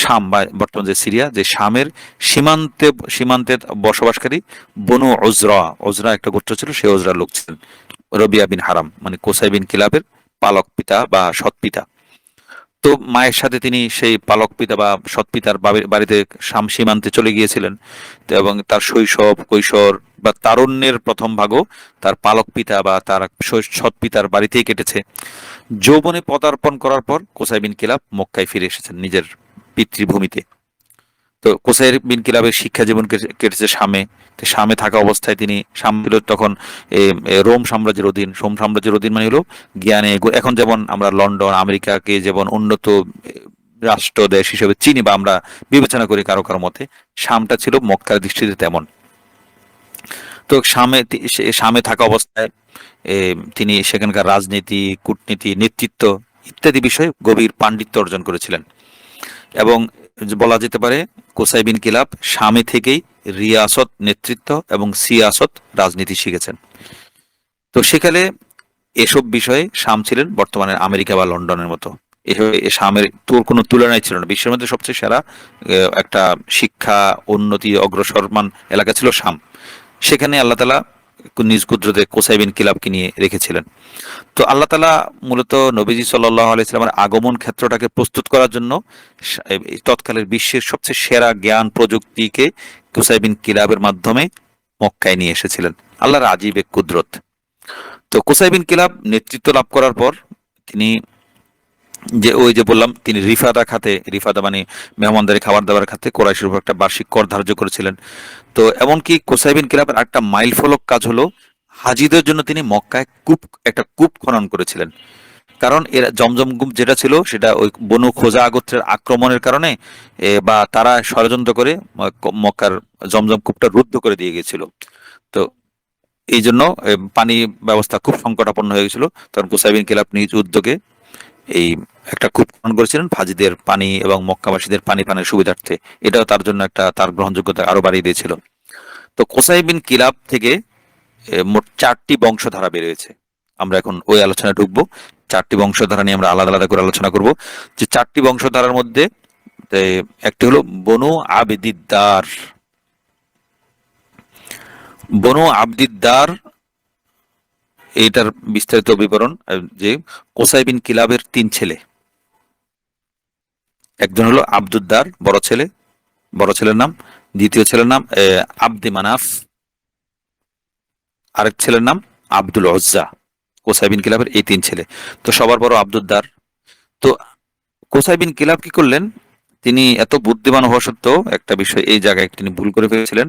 শাম বা বর্তমান যে সিরিয়া, যে শামের সীমান্তে সীমান্তে বসবাসকারী বনু ওজরা একটা গোত্র ছিল, সেই ওজরার লোক ছিলেন রবিআ বিন হারাম, মানে কোসাই বিন কিলাবের পালক পিতা বা সৎ পিতা। তো মায়ের সাথে তিনি সেই পালক পিতা বা সৎপিতার বাড়িতে সীমান্তে চলে গিয়েছিলেন। তো এবং তার শৈশব, কৈশোর বা তারুণ্যের প্রথম ভাগও তার পালক পিতা বা তার সৎপিতার বাড়িতেই কেটেছে। যৌবনে পদার্পণ করার পর কোসাই বিন কিলাব মক্কায় ফিরে এসেছেন নিজের পিতৃভূমিতে। তো কোসাই বিন কিলাবের শিক্ষা জীবন কেটেছে শামে। তো শামে থাকা অবস্থায় তিনি, শাম ছিল তখন রোম সাম্রাজ্যের অধীন। রোম সাম্রাজ্যের অধীন মানে হলো জ্ঞানে, এখন যেমন আমরা লন্ডন, আমেরিকাকে যেমন উন্নত রাষ্ট্র দেশ হিসেবে চিনি বা আমরা বিবেচনা করি কারো কারো মতে, শামটা ছিল মক্কার দৃষ্টিতে তেমন। তো শামে থাকা অবস্থায় তিনি সেখানকার রাজনীতি, কূটনীতি, নেতৃত্ব ইত্যাদি বিষয়ে গভীর পাণ্ডিত্য অর্জন করেছিলেন। এবং বলা যেতে পারে কোসাই বিন কিলাব শামে থেকেই রিয়াসত নেতৃত্ব এবং সিয়াসত রাজনীতি শিখেছেন। তো সেকালে এসব বিষয়ে শাম ছিলেন বর্তমানে আমেরিকা বা লন্ডনের মতো। শামের তোর কোনো তুলনাই ছিল না, বিশ্বের মধ্যে সবচেয়ে সেরা একটা শিক্ষা, উন্নতি, অগ্রসরমান এলাকা ছিল শাম। সেখানে আল্লাহ তাআলা নিজ কুদরতে কোসাই বিন কিলাবকে নিয়ে রেখেছিলেন। তো আল্লাহ তাআলা মূলত নবীজি সাল্লাল্লাহু আলাইহি সাল্লামের আগমন ক্ষেত্রটাকে প্রস্তুত করার জন্য তৎকালের বিশ্বের সবচেয়ে সেরা জ্ঞান প্রযুক্তিকে কোসাই বিন কিলাবের মাধ্যমে মক্কায় নিয়ে এসেছিলেন। আল্লাহর আজীব এক কুদরত। তো কোসাই বিন কিলাব নেতৃত্ব লাভ করার পর তিনি ওই যে বললাম, তিনি রিফাদা মানে মেহমানদারি, খাবার দাবার খাতে কোরাইশের উপর একটা বার্ষিক কর ধার্য করেছিলেন। তো এমনকি কোসাই বিন কিলাবের একটা মাইল ফলক কাজ হলো, হাজিদের জন্য তিনি মক্কায় একটা কূপ খনন করেছিলেন। কারণ এরা জমজম কূপ যেটা ছিল সেটা ওই বনু খোজা গোত্রের আক্রমণের কারণে বা তারা ষড়যন্ত্র করে মক্কার জমজম কূপটা রুদ্ধ করে দিয়ে গেছিল। তো এই জন্য পানি ব্যবস্থা খুব সংকটাপন্ন হয়ে গেছিল। তখন কোসাই বিন কিলাব নিজ উদ্যোগে এই একটা কূপ খনন করেছিলেন হাজিদের পানি এবং মক্কাবাসীদের পানি পানের সুবিধার্থে। এটাও তার জন্য তার গ্রহণযোগ্যতা আরো বাড়িয়ে দিয়েছিল। তো কোসাই বিন কিলাব থেকে মোট 4টি বংশধারা বের হয়েছে। আমরা এখন ওই আলোচনায় ঢুকবো। 4টি বংশধারা নিয়ে আমরা আলাদা আলাদা করে আলোচনা করব। যে 4টি বংশধারার মধ্যে একটি হলো বনু আবদিদ্দার। বনু আবদিদ্দার এইটার বিস্তারিত বিবরণ যে কোসাই বিন কিলাবের 3 ছেলে। একজন হলো আব্দুদ্দার, বড় ছেলের নাম। দ্বিতীয় ছেলের নাম আব্দে মানাফ। আরেক ছেলের নাম আব্দুল উজ্জা। কোসাই বিন কিলাবের এই 3 ছেলে। তো সবার বড় আব্দুদ্দার। তো কোসাই বিন কিলাব কি করলেন, তিনি এত বুদ্ধিমান হওয়া সত্ত্বেও একটা বিষয় এই জায়গায় তিনি ভুল করে ফেলেছিলেন,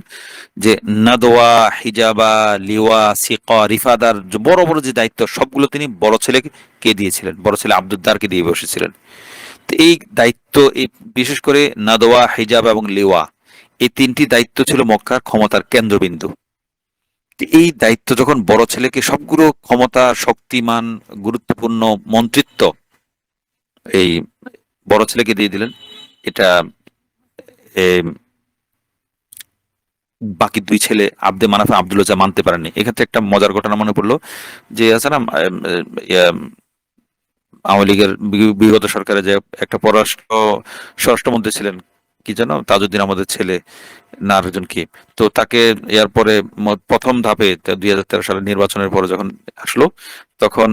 যে নাদোয়া, হিজাবা, লিওয়া, সিকা, রিফাদার বড় বড় যে দায়িত্ব সবগুলো তিনি বড় ছেলেকে দিয়েছিলেন, বড় ছেলে আব্দুদ্দারকে দিয়ে বসেছিলেন। তো এই দায়িত্ব, এই বিশেষ করে নাদোয়া, হিজাবা এবং লিওয়া, এই 3টি দায়িত্ব ছিল মক্কার ক্ষমতার কেন্দ্রবিন্দু। এই দায়িত্ব যখন বড় ছেলেকে, সবগুলো ক্ষমতা, শক্তিমান, গুরুত্বপূর্ণ মন্ত্রিত্ব এই বড় ছেলেকে দিয়ে দিলেন, এটা বাকি 2 ছেলে আব্দে মানাফ, আব্দুল উজ্জা মানতে পারেননি। এক্ষেত্রে একটা মজার ঘটনা মনে পড়লো, যে আছে না আওয়ামী লীগের বিগত সরকারে যে একটা স্বরাষ্ট্রমন্ত্রী ছিলেন, কি যেন তাজউদ্দিন আমাদের ছেলে না আরেকজন কি, তো তাকে এরপরে প্রথম ধাপে 2013 সালের নির্বাচনের পরে যখন আসলো, তখন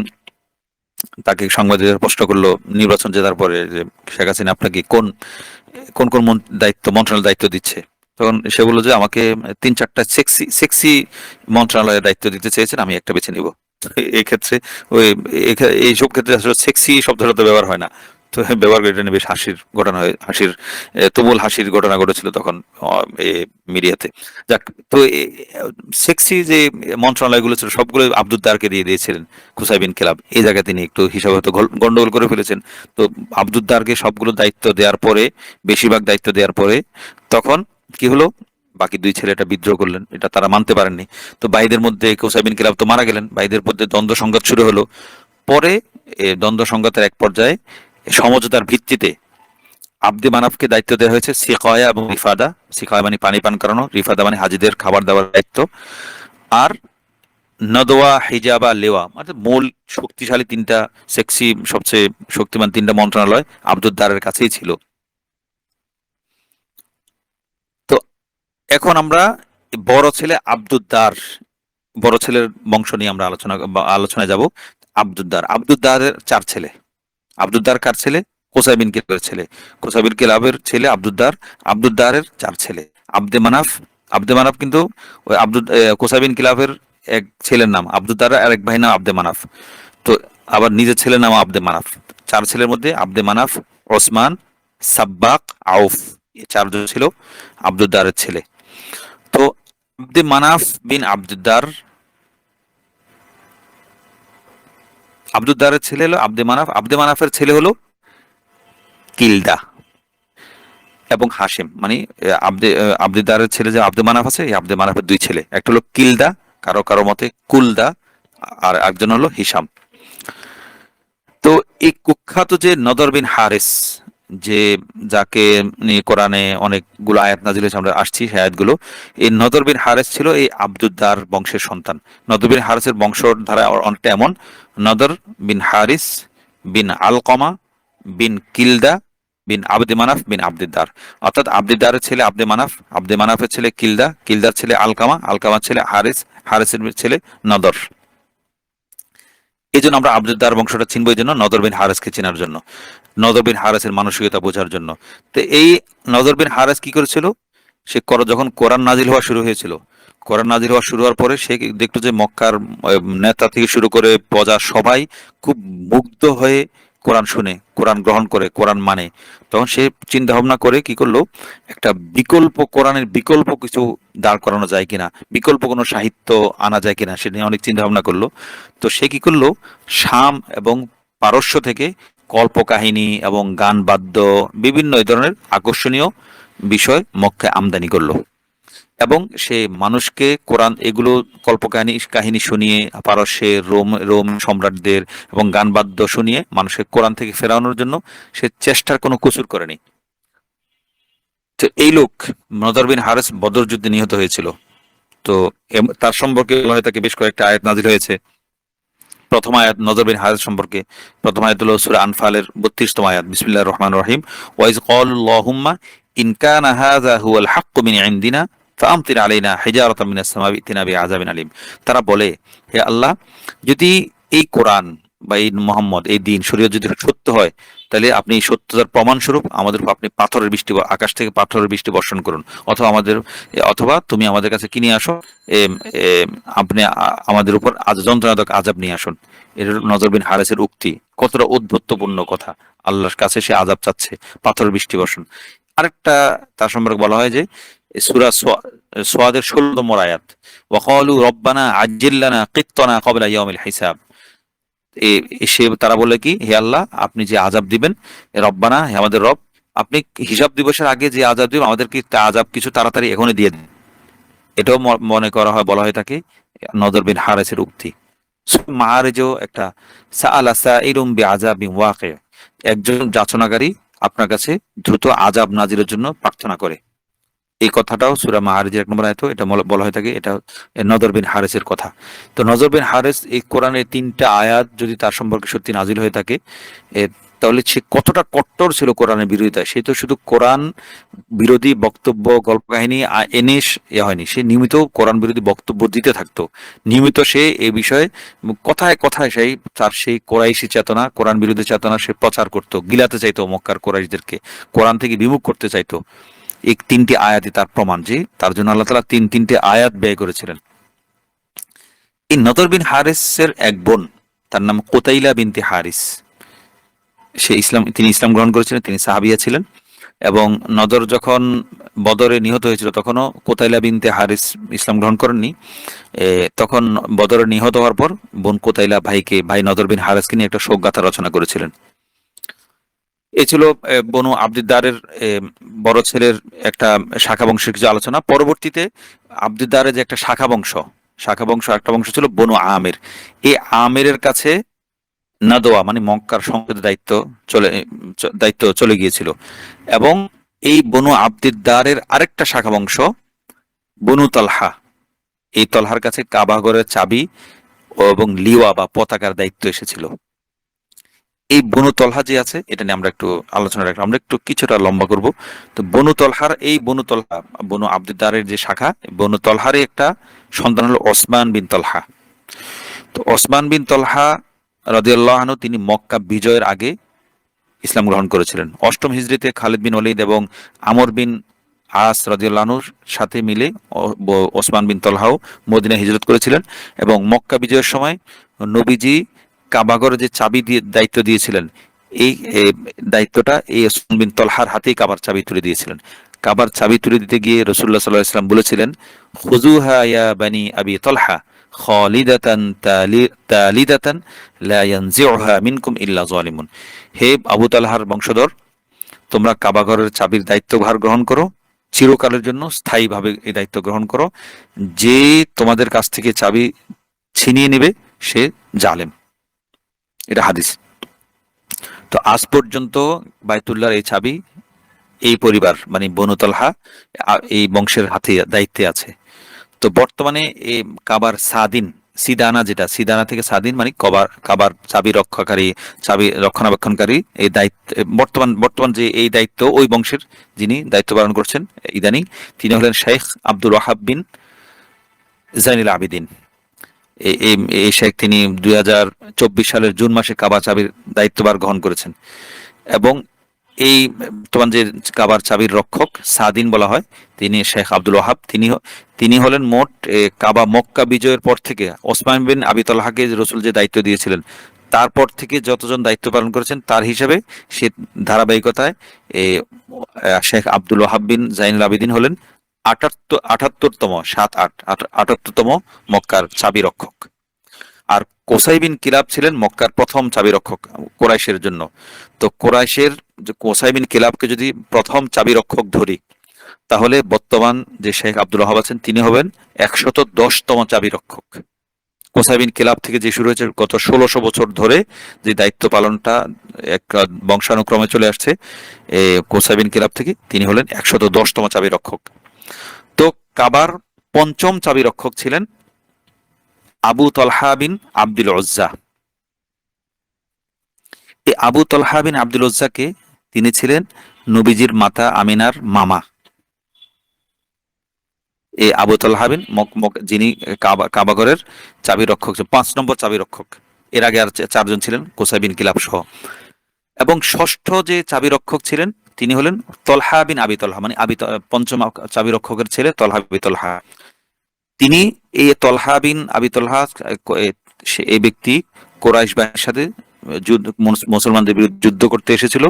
তাকে সাংবাদিকরা প্রশ্ন করলো নির্বাচন জেতার পরে যে শেখ হাসিনা আপনাকে কোন কোন কোন মন্ত্রণালয়ের দায়িত্ব দিচ্ছে, তখন সে বললো যে আমাকে 3-4টা সেক্সি সেক্সি মন্ত্রণালয়ের দায়িত্ব দিতে চেয়েছেন, আমি একটা বেছে নিব। তো এই ক্ষেত্রে ওই এইসব ক্ষেত্রে আসলে সেক্সি শব্দটা তো ব্যবহার হয় না, তো ব্যবহার করে এটা নিয়ে বেশ হাসির ঘটনা হয়, হাসির তুমুল হাসির ঘটনা ঘটেছিল তখন মিডিয়াতে। যাক, তো সেক্সি যে মন্ত্রণালয়গুলো ছিল সবগুলো আব্দুদ্দারকে দিয়ে দিয়েছিলেন কুসাই বিন কিলাব। এই জায়গায় তিনি একটু হিসাবে হয়তো গন্ডগোল করে ফেলেছেন। তো আব্দুদ্দারকে সবগুলো দায়িত্ব দেওয়ার পরে, বেশিরভাগ দায়িত্ব দেওয়ার পরে তখন কি হলো, বাকি দুই ছেলেটা বিদ্রোহ করলেন, এটা তারা মানতে পারেননি। তো ভাইদের মধ্যে কুসাই বিন কিলাব তো মারা গেলেন, ভাইদের মধ্যে দ্বন্দ্ব সংঘাত শুরু হলো। পরে দ্বন্দ্ব সংঘাতের এক পর্যায়ে সমঝোতার ভিত্তিতে আব্দে মানাফকে দায়িত্ব দেওয়া হয়েছে সিকায়া এবং রিফাদা। সিকায়া মানে পানি পান করানো, রিফাদা মানে হাজিদের খাবার দেওয়ার দায়িত্ব। আর নদওয়া, হিজাবা, লেওয়া মানে মূল শক্তিশালী তিনটা, সেক্সি সবচেয়ে শক্তিমান তিনটা মন্ত্রণালয় আব্দুদ্দারের কাছেই ছিল। তো এখন আমরা বড় ছেলে আব্দুদ্দার, বড় ছেলের বংশ নিয়ে আমরা আলোচনায় যাব। আব্দুদ্দারের 4 ছেলে। আব্দুদ্দার কার ছেলে? কোসাই বিন কিলাবের ছেলে। কোসাই বিন কিলাবের ছেলে আব্দুদ্দারের 4 ছেলে। আব্দে মানাফ কিন্তু ওই কোসাই বিন কিলাবের এক ছেলের নাম আব্দুদ্দার, আর এক ভাই নাম আব্দে মানাফ। তো আবার নিজের ছেলের নাম আব্দে মানাফ। 4 ছেলের মধ্যে আব্দে মানাফ, ওসমান, সাব্বাক, আউফ, এই 4 জন ছিল আব্দুদ্দারের ছেলে। তো আব্দে মানাফ বিন আব্দুদ্দারের ছেলে হলো আব্দে মানাফ। আব্দে মানাফের ছেলে হলো কিলদা এবং হাশেম। মানে আব্দুদ্দারের ছেলে যে আব্দে মানাফ আছে, এই আব্দে মানাফের 2 ছেলে, একটা হলো কিলদা, কারো কারো মতে কুলদা, আর একজন হলো হিসাম। তো এই কুখ্যাত যে নদর বিন হারিস, যে যাকে নিয়ে কোরআনে অনেকগুলো আয়াত নাজিল হয়েছে, আমরা আসছি সেই আয়াতগুলো, এই নদর বিন হারিস ছিল এই আব্দুদ্দার বংশের সন্তান। নদর বিন হারিসের বংশধারা অনেকটা এমন: নদর বিন হারিস বিন আলকমা বিন কিলদা বিন আব্দে মানাফ বিন আব্দিদ্দার। অর্থাৎ আব্দিদ্দারের ছেলে আব্দে মানাফ, আব্দে মানাফের ছেলে কিলদা, কিলদার ছেলে আলকামা, আলকামার ছেলে হারিস, হারিসের ছেলে নদর। এই জন্য আমরা আব্দুদ্দার বংশটা চিনবো, এই জন্য নদর বিন হারেসকে চেনার জন্য, নদর বিন হারেসের মানসিকতা বোঝার জন্য। তো এই নদর বিন হারেস কি করেছিল, সে যখন কোরআন নাজিল হওয়া শুরু হয়েছিল, কোরআন নাজিল হওয়া শুরু হওয়ার পরে সে দেখলো যে মক্কার নেতা থেকে শুরু করে প্রজা সবাই খুব মুগ্ধ হয়ে কোরআন শুনে, কোরআন গ্রহণ করে, কোরআন মানে। তখন সে চিন্তা ভাবনা করে কি করলো, একটা বিকল্প, কোরআনের বিকল্প কিছু দাঁড় করানো যায় কিনা, বিকল্প কোনো সাহিত্য আনা যায় কিনা, সে নিয়ে অনেক চিন্তা ভাবনা করলো। তো সে কি করলো, শাম এবং পারস্য থেকে কল্পকাহিনী এবং গান বাদ্য বিভিন্ন এই ধরনের আকর্ষণীয় বিষয় মক্কায় আমদানি করলো, এবং সে মানুষকে কোরআন এগুলো কাহিনী শুনিয়ে, পারস্যের রোম সম্রাটদের এবং গান বাদ্য শুনিয়ে মানুষকে কোরআন থেকে ফেরানোর জন্য সে চেষ্টার কোনো কসুর করেনি। তো এই লোক নদর বিন হারেস বদর যুদ্ধে নিহত হয়েছিল। তো তার সম্পর্কে বলা হয়, তাকে বেশ কয়েকটা আয়াত নাজিল হয়েছে। প্রথম আয়াত নদর বিন হারেস সম্পর্কে, প্রথম আয়াত হলো সূরা আনফালের 32তম আয়াত, বিসমিল্লাহির রহমানির রহিম, ওয়াইজ ক্বালুল্লাহুম্মা ইন কানা হাযা হুয়াল হাক্কু মিন ইনদিনা ফাআমতির আলাইনা হিজারাতাম মিনাস সামাই ইতিনা বিআযাবিন আলিম। তারা বলে, হে আল্লাহ, যদি এই কোরআন বা এই মোহাম্মদ, এই দিন শরীয়ত যদি সত্য হয়, তাহলে আপনি সত্যতার প্রমাণ স্বরূপ আমাদের উপর আপনি পাথরের বৃষ্টি, আকাশ থেকে পাথরের বৃষ্টি বর্ষণ করুন, অথবা তুমি আমাদের কাছে কি নিয়ে আসো, আপনি আমাদের উপর যন্ত্রণাদায়ক আযাব নিয়ে আসুন। এর নজর বিন হারেসের উক্তি, কতটা উদ্ধত্তপূর্ণ কথা। আল্লাহর কাছে সে আযাব চাচ্ছে, পাথরের বৃষ্টি বর্ষণ। আরেকটা তার সম্পর্কে বলা হয় যে সূরা সোয়াদের 16তম আয়াত, ওয়া ক্বালু রব্বানা আজ্জিল লানা কিত্তানা ক্বাবলা ইয়াউমিল হিসাব। তারা বলে কি, হে আল্লাহ, আপনি যে আযাব দিবেন, রব্বানা, হে আমাদের রব, আপনি হিসাব দিবসের আগে যে আযাব দিবেন আমাদেরকে আযাব কিছু তাড়াতাড়ি এখনই দিয়ে দিন। এটাও মনে করা হয়, বলা হয় তাকে নদর বিন হারেসের উক্তি। মাআরিজও একটা, সাআলা সাইলুম বিআযাবিন ওয়াকি, একজন যাচনাকারী আপনার কাছে দ্রুত আযাব নাজিলের জন্য প্রার্থনা করে। এই কথাটাও সূরা মাআরিজের 1 নম্বর আয়াতে এটা বলা হয়ে থাকে। এটা নদর বিন হারেসের কথা। তো নজর বিন হারেস এই কোরআনের 3টা আয়াত যদি তার সম্পর্কে সত্যি নাজিল হয়ে থাকে, তাহলে সে কতটা কট্টর ছিল কোরআনের বিরোধিতায়। সে তো শুধু কোরআন বিরোধী বক্তব্য গল্প কাহিনী এনে হয়নি, সে নিয়মিত কোরআন বিরোধী বক্তব্য দিতে থাকতো। নিয়মিত সে এই বিষয়ে কথায় কথায় তার সেই কোরাইশি চেতনা, কোরআন বিরোধী চেতনা সে প্রচার করতো, গিলাতে চাইতো মক্কার কোরাইশদেরকে, কোরআন থেকে বিমুখ করতে চাইতো। এই 3টি আয়াতই তার প্রমাণ যে তার জন্য আল্লাহ তাআলা তিনটে আয়াত ব্যয় করেছিলেন। এই নদর বিন হারিসের এক বোন, তার নাম কুতাইলা বিনতে হারিস, তিনি ইসলাম গ্রহণ করেছিলেন, তিনি সাহাবিয়া ছিলেন। এবং নদর যখন বদরে নিহত হয়েছিল তখনও কোতাইলা বিনতে হারিস ইসলাম গ্রহণ করেননি। তখন বদরে নিহত হওয়ার পর বোন কোতাইলা ভাই নদর বিন হারিসকে নিয়ে একটা শোকগাথা রচনা করেছিলেন। এ ছিল বনু আব্দিদ্দারের বড় ছেলের একটা শাখা বংশের কিছু আলোচনা। পরবর্তীতে আব্দিদ্দারের যে একটা একটা বংশ ছিল বনু আমের। এই আমেরের কাছে নাদোয়া মানে মক্কার সংসদের দায়িত্ব চলে গিয়েছিল। এবং এই বনু আব্দিদ্দারের আরেকটা শাখা বংশ বনু তলহা, এই তলহার কাছে কাবাগরের চাবি এবং লিওয়া বা পতাকার দায়িত্ব এসেছিল। এই বনু তলহা যে আছে, এটা নিয়ে আমরা একটু আলোচনা রাখলাম, আমরা একটু কিছুটা লম্বা করব। তো বনু তলহা বনু আব্দিদ্দারের যে শাখা, বনু তলহারই একটা সন্তান হলো ওসমান বিন তলহা। তো ওসমান বিন তলহা রাদিয়াল্লাহু আনহু তিনি মক্কা বিজয়ের আগে ইসলাম গ্রহণ করেছিলেন। 8ম হিজরিতে খালিদ বিন ওলীদ এবং আমর বিন আস রাদিয়াল্লাহু আনহুর সাথে মিলে ওসমান বিন তলহাও মদিনায় হিজরত করেছিলেন। এবং মক্কা বিজয়ের সময় নবীজি কাবাগরের যে চাবি দিয়ে দায়িত্ব দিয়েছিলেন, এই দায়িত্বটা এই ওসমান বিন তলহার হাতেই কাবার চাবি তুলে দিয়েছিলেন। কাবার চাবি তুলে দিতে গিয়ে রাসূলুল্লাহ সাল্লাল্লাহু আলাইহি ওয়াসাল্লাম বলেছিলেন, খুযুহা ইয়া বানি আবি তলহা খালিদাতান তালিদাতান লা ইয়ানজিউহা মিনকুম ইল্লা যালিমুন। হে আবু তালহার বংশধর, তোমরা কাবাঘরের চাবির দায়িত্বভার গ্রহণ করো, চিরকালের জন্য স্থায়ীভাবে এই দায়িত্ব গ্রহণ করো। যে তোমাদের কাছ থেকে চাবি ছিনিয়ে নেবে সে জালেম। এটা হাদিস। তো আজ পর্যন্ত বাইতুল্লাহর এই চাবি এই পরিবার মানে বনু তলহা এই বংশের হাতে দায়িত্বে আছে। তো বর্তমানে এই কাবার সিদানা থেকে সাদিন মানে কাবার চাবি রক্ষণাবেক্ষণকারী এই দায়িত্ব বর্তমান যে এই দায়িত্ব ওই বংশের যিনি দায়িত্ব পালন করছেন ইদানিং, তিনি হলেন শেখ আব্দুল ওয়াহাব বিন জাইনুল আবিদিন। এই শেখ তিনি 2024 সালের জুন মাসে কাবা চাবির দায়িত্বভার গ্রহণ করেছেন। এবং এই বর্তমান যে কাবার চাবির রক্ষক সাদিন বলা হয়, তিনি শেখ আব্দুল ওয়াহাব। তিনি হলেন মোট কাবা মক্কা বিজয়ের পর থেকে ওসমান বিন আবি তলহাকে রাসূল যে দায়িত্ব দিয়েছিলেন তারপর থেকে যতজন দায়িত্ব পালন করেছেন তার হিসাবে সে ধারাবাহিকতায় শেখ আব্দুল ওয়াহাব বিন জাইনুল আবিদিন হলেন 78তম মক্কার চাবি রক্ষক। আর কোসাই বিন কিলাব ছিলেন মক্কার প্রথম চাবি রক্ষক কোরাইশের জন্য। তো কোরাইশের কোসাই বিন কিলাবকে যদি প্রথম চাবি রক্ষক ধরি, তাহলে বর্তমান যে শেখ আব্দুল ওয়াহাব আছেন তিনি হবেন 110তম চাবি রক্ষক। কোসাই বিন কিলাব থেকে যে শুরু হয়েছে গত 1600 বছর ধরে যে দায়িত্ব পালনটা এক বংশানুক্রমে চলে আসছে কোসাই বিন কিলাব থেকে, তিনি হলেন 110তম চাবি রক্ষক। তো কাবার 5ম চাবি রক্ষক ছিলেন আবু তলহা বিন আব্দুল উজ্জা। এই আবু তলহা বিন আব্দুল উজ্জাকে তিনি ছিলেন নবীজির মাতা আমিনার মামা। এই আবু তলহা বিন যিনি কাবাগরের চাবি রক্ষক, 5 নম্বর চাবি রক্ষক। এর আগে আর 4জন ছিলেন কোসাই বিন কিলাব সহ। এবং 6ষ্ঠ যে চাবি রক্ষক ছিলেন তিনি হলেন তলহা বিন আবি তলহা মানে 5ম চাবি রক্ষকের ছেলে তলহা বিন তলহা। তিনি এই তলহা বিন আবি তলহা এই ব্যক্তি কোরাইশ বাহিনীর সাথে মুসলমানদের বিরুদ্ধে যুদ্ধ করতে এসেছিল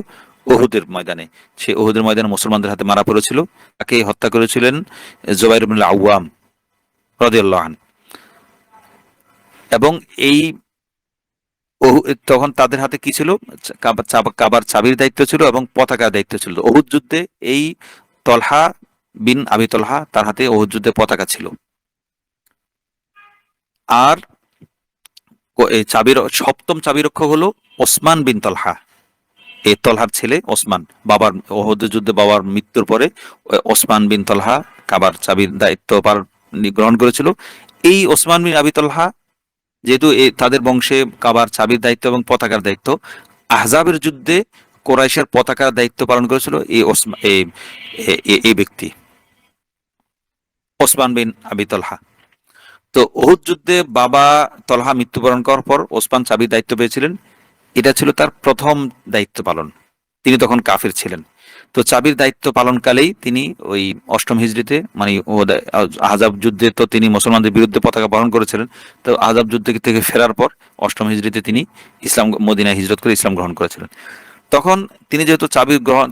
উহুদের ময়দানে। সে উহুদের ময়দানে মুসলমানদের হাতে মারা পড়েছিল। তাকে হত্যা করেছিলেন জুবাইর ইবনে আওয়াম রাদিয়াল্লাহু আনহু। এবং এই তখন তাদের হাতে কি ছিল? কাবার চাবির দায়িত্ব ছিল এবং পতাকার দায়িত্ব ছিল। উহুদ যুদ্ধে এই তলহা বিন আবি তলহা তার হাতে উহুদ যুদ্ধে পতাকা ছিল। আর এই 7ম চাবি রক্ষক হলো ওসমান বিন তলহা। এই তলহার ছেলে ওসমান, উহুদ যুদ্ধে বাবার মৃত্যুর পরে ওসমান বিন তলহা কাবার চাবির দায়িত্ব গ্রহণ করেছিল। এই ওসমান বিন আবি তলহা যেহেতু তাদের বংশে কাবার চাবির দায়িত্ব এবং পতাকার দায়িত্ব, আহজাবের যুদ্ধে কোরাইশের পতাকার দায়িত্ব পালন করেছিল এই ব্যক্তি ওসমান বিন আবি তলহা। তো ওহুদ যুদ্ধে বাবা তলহা মৃত্যুবরণ করার পর ওসমান চাবির দায়িত্ব পেয়েছিলেন। এটা ছিল তার প্রথম দায়িত্ব পালন। তিনি তখন কাফির ছিলেন। তো চাবির দায়িত্ব পালনকালেই তিনি ওই অষ্টম হিজরিতে মানে আহজাব যুদ্ধে তো তিনি মুসলমানদের বিরুদ্ধে পতাকা বহন করেছিলেন। তো আহজাব যুদ্ধ থেকে ফেরার পর অষ্টম হিজরিতে তিনি মদিনায় হিজরত করে ইসলাম গ্রহণ করেছিলেন। তখন তিনি যেহেতু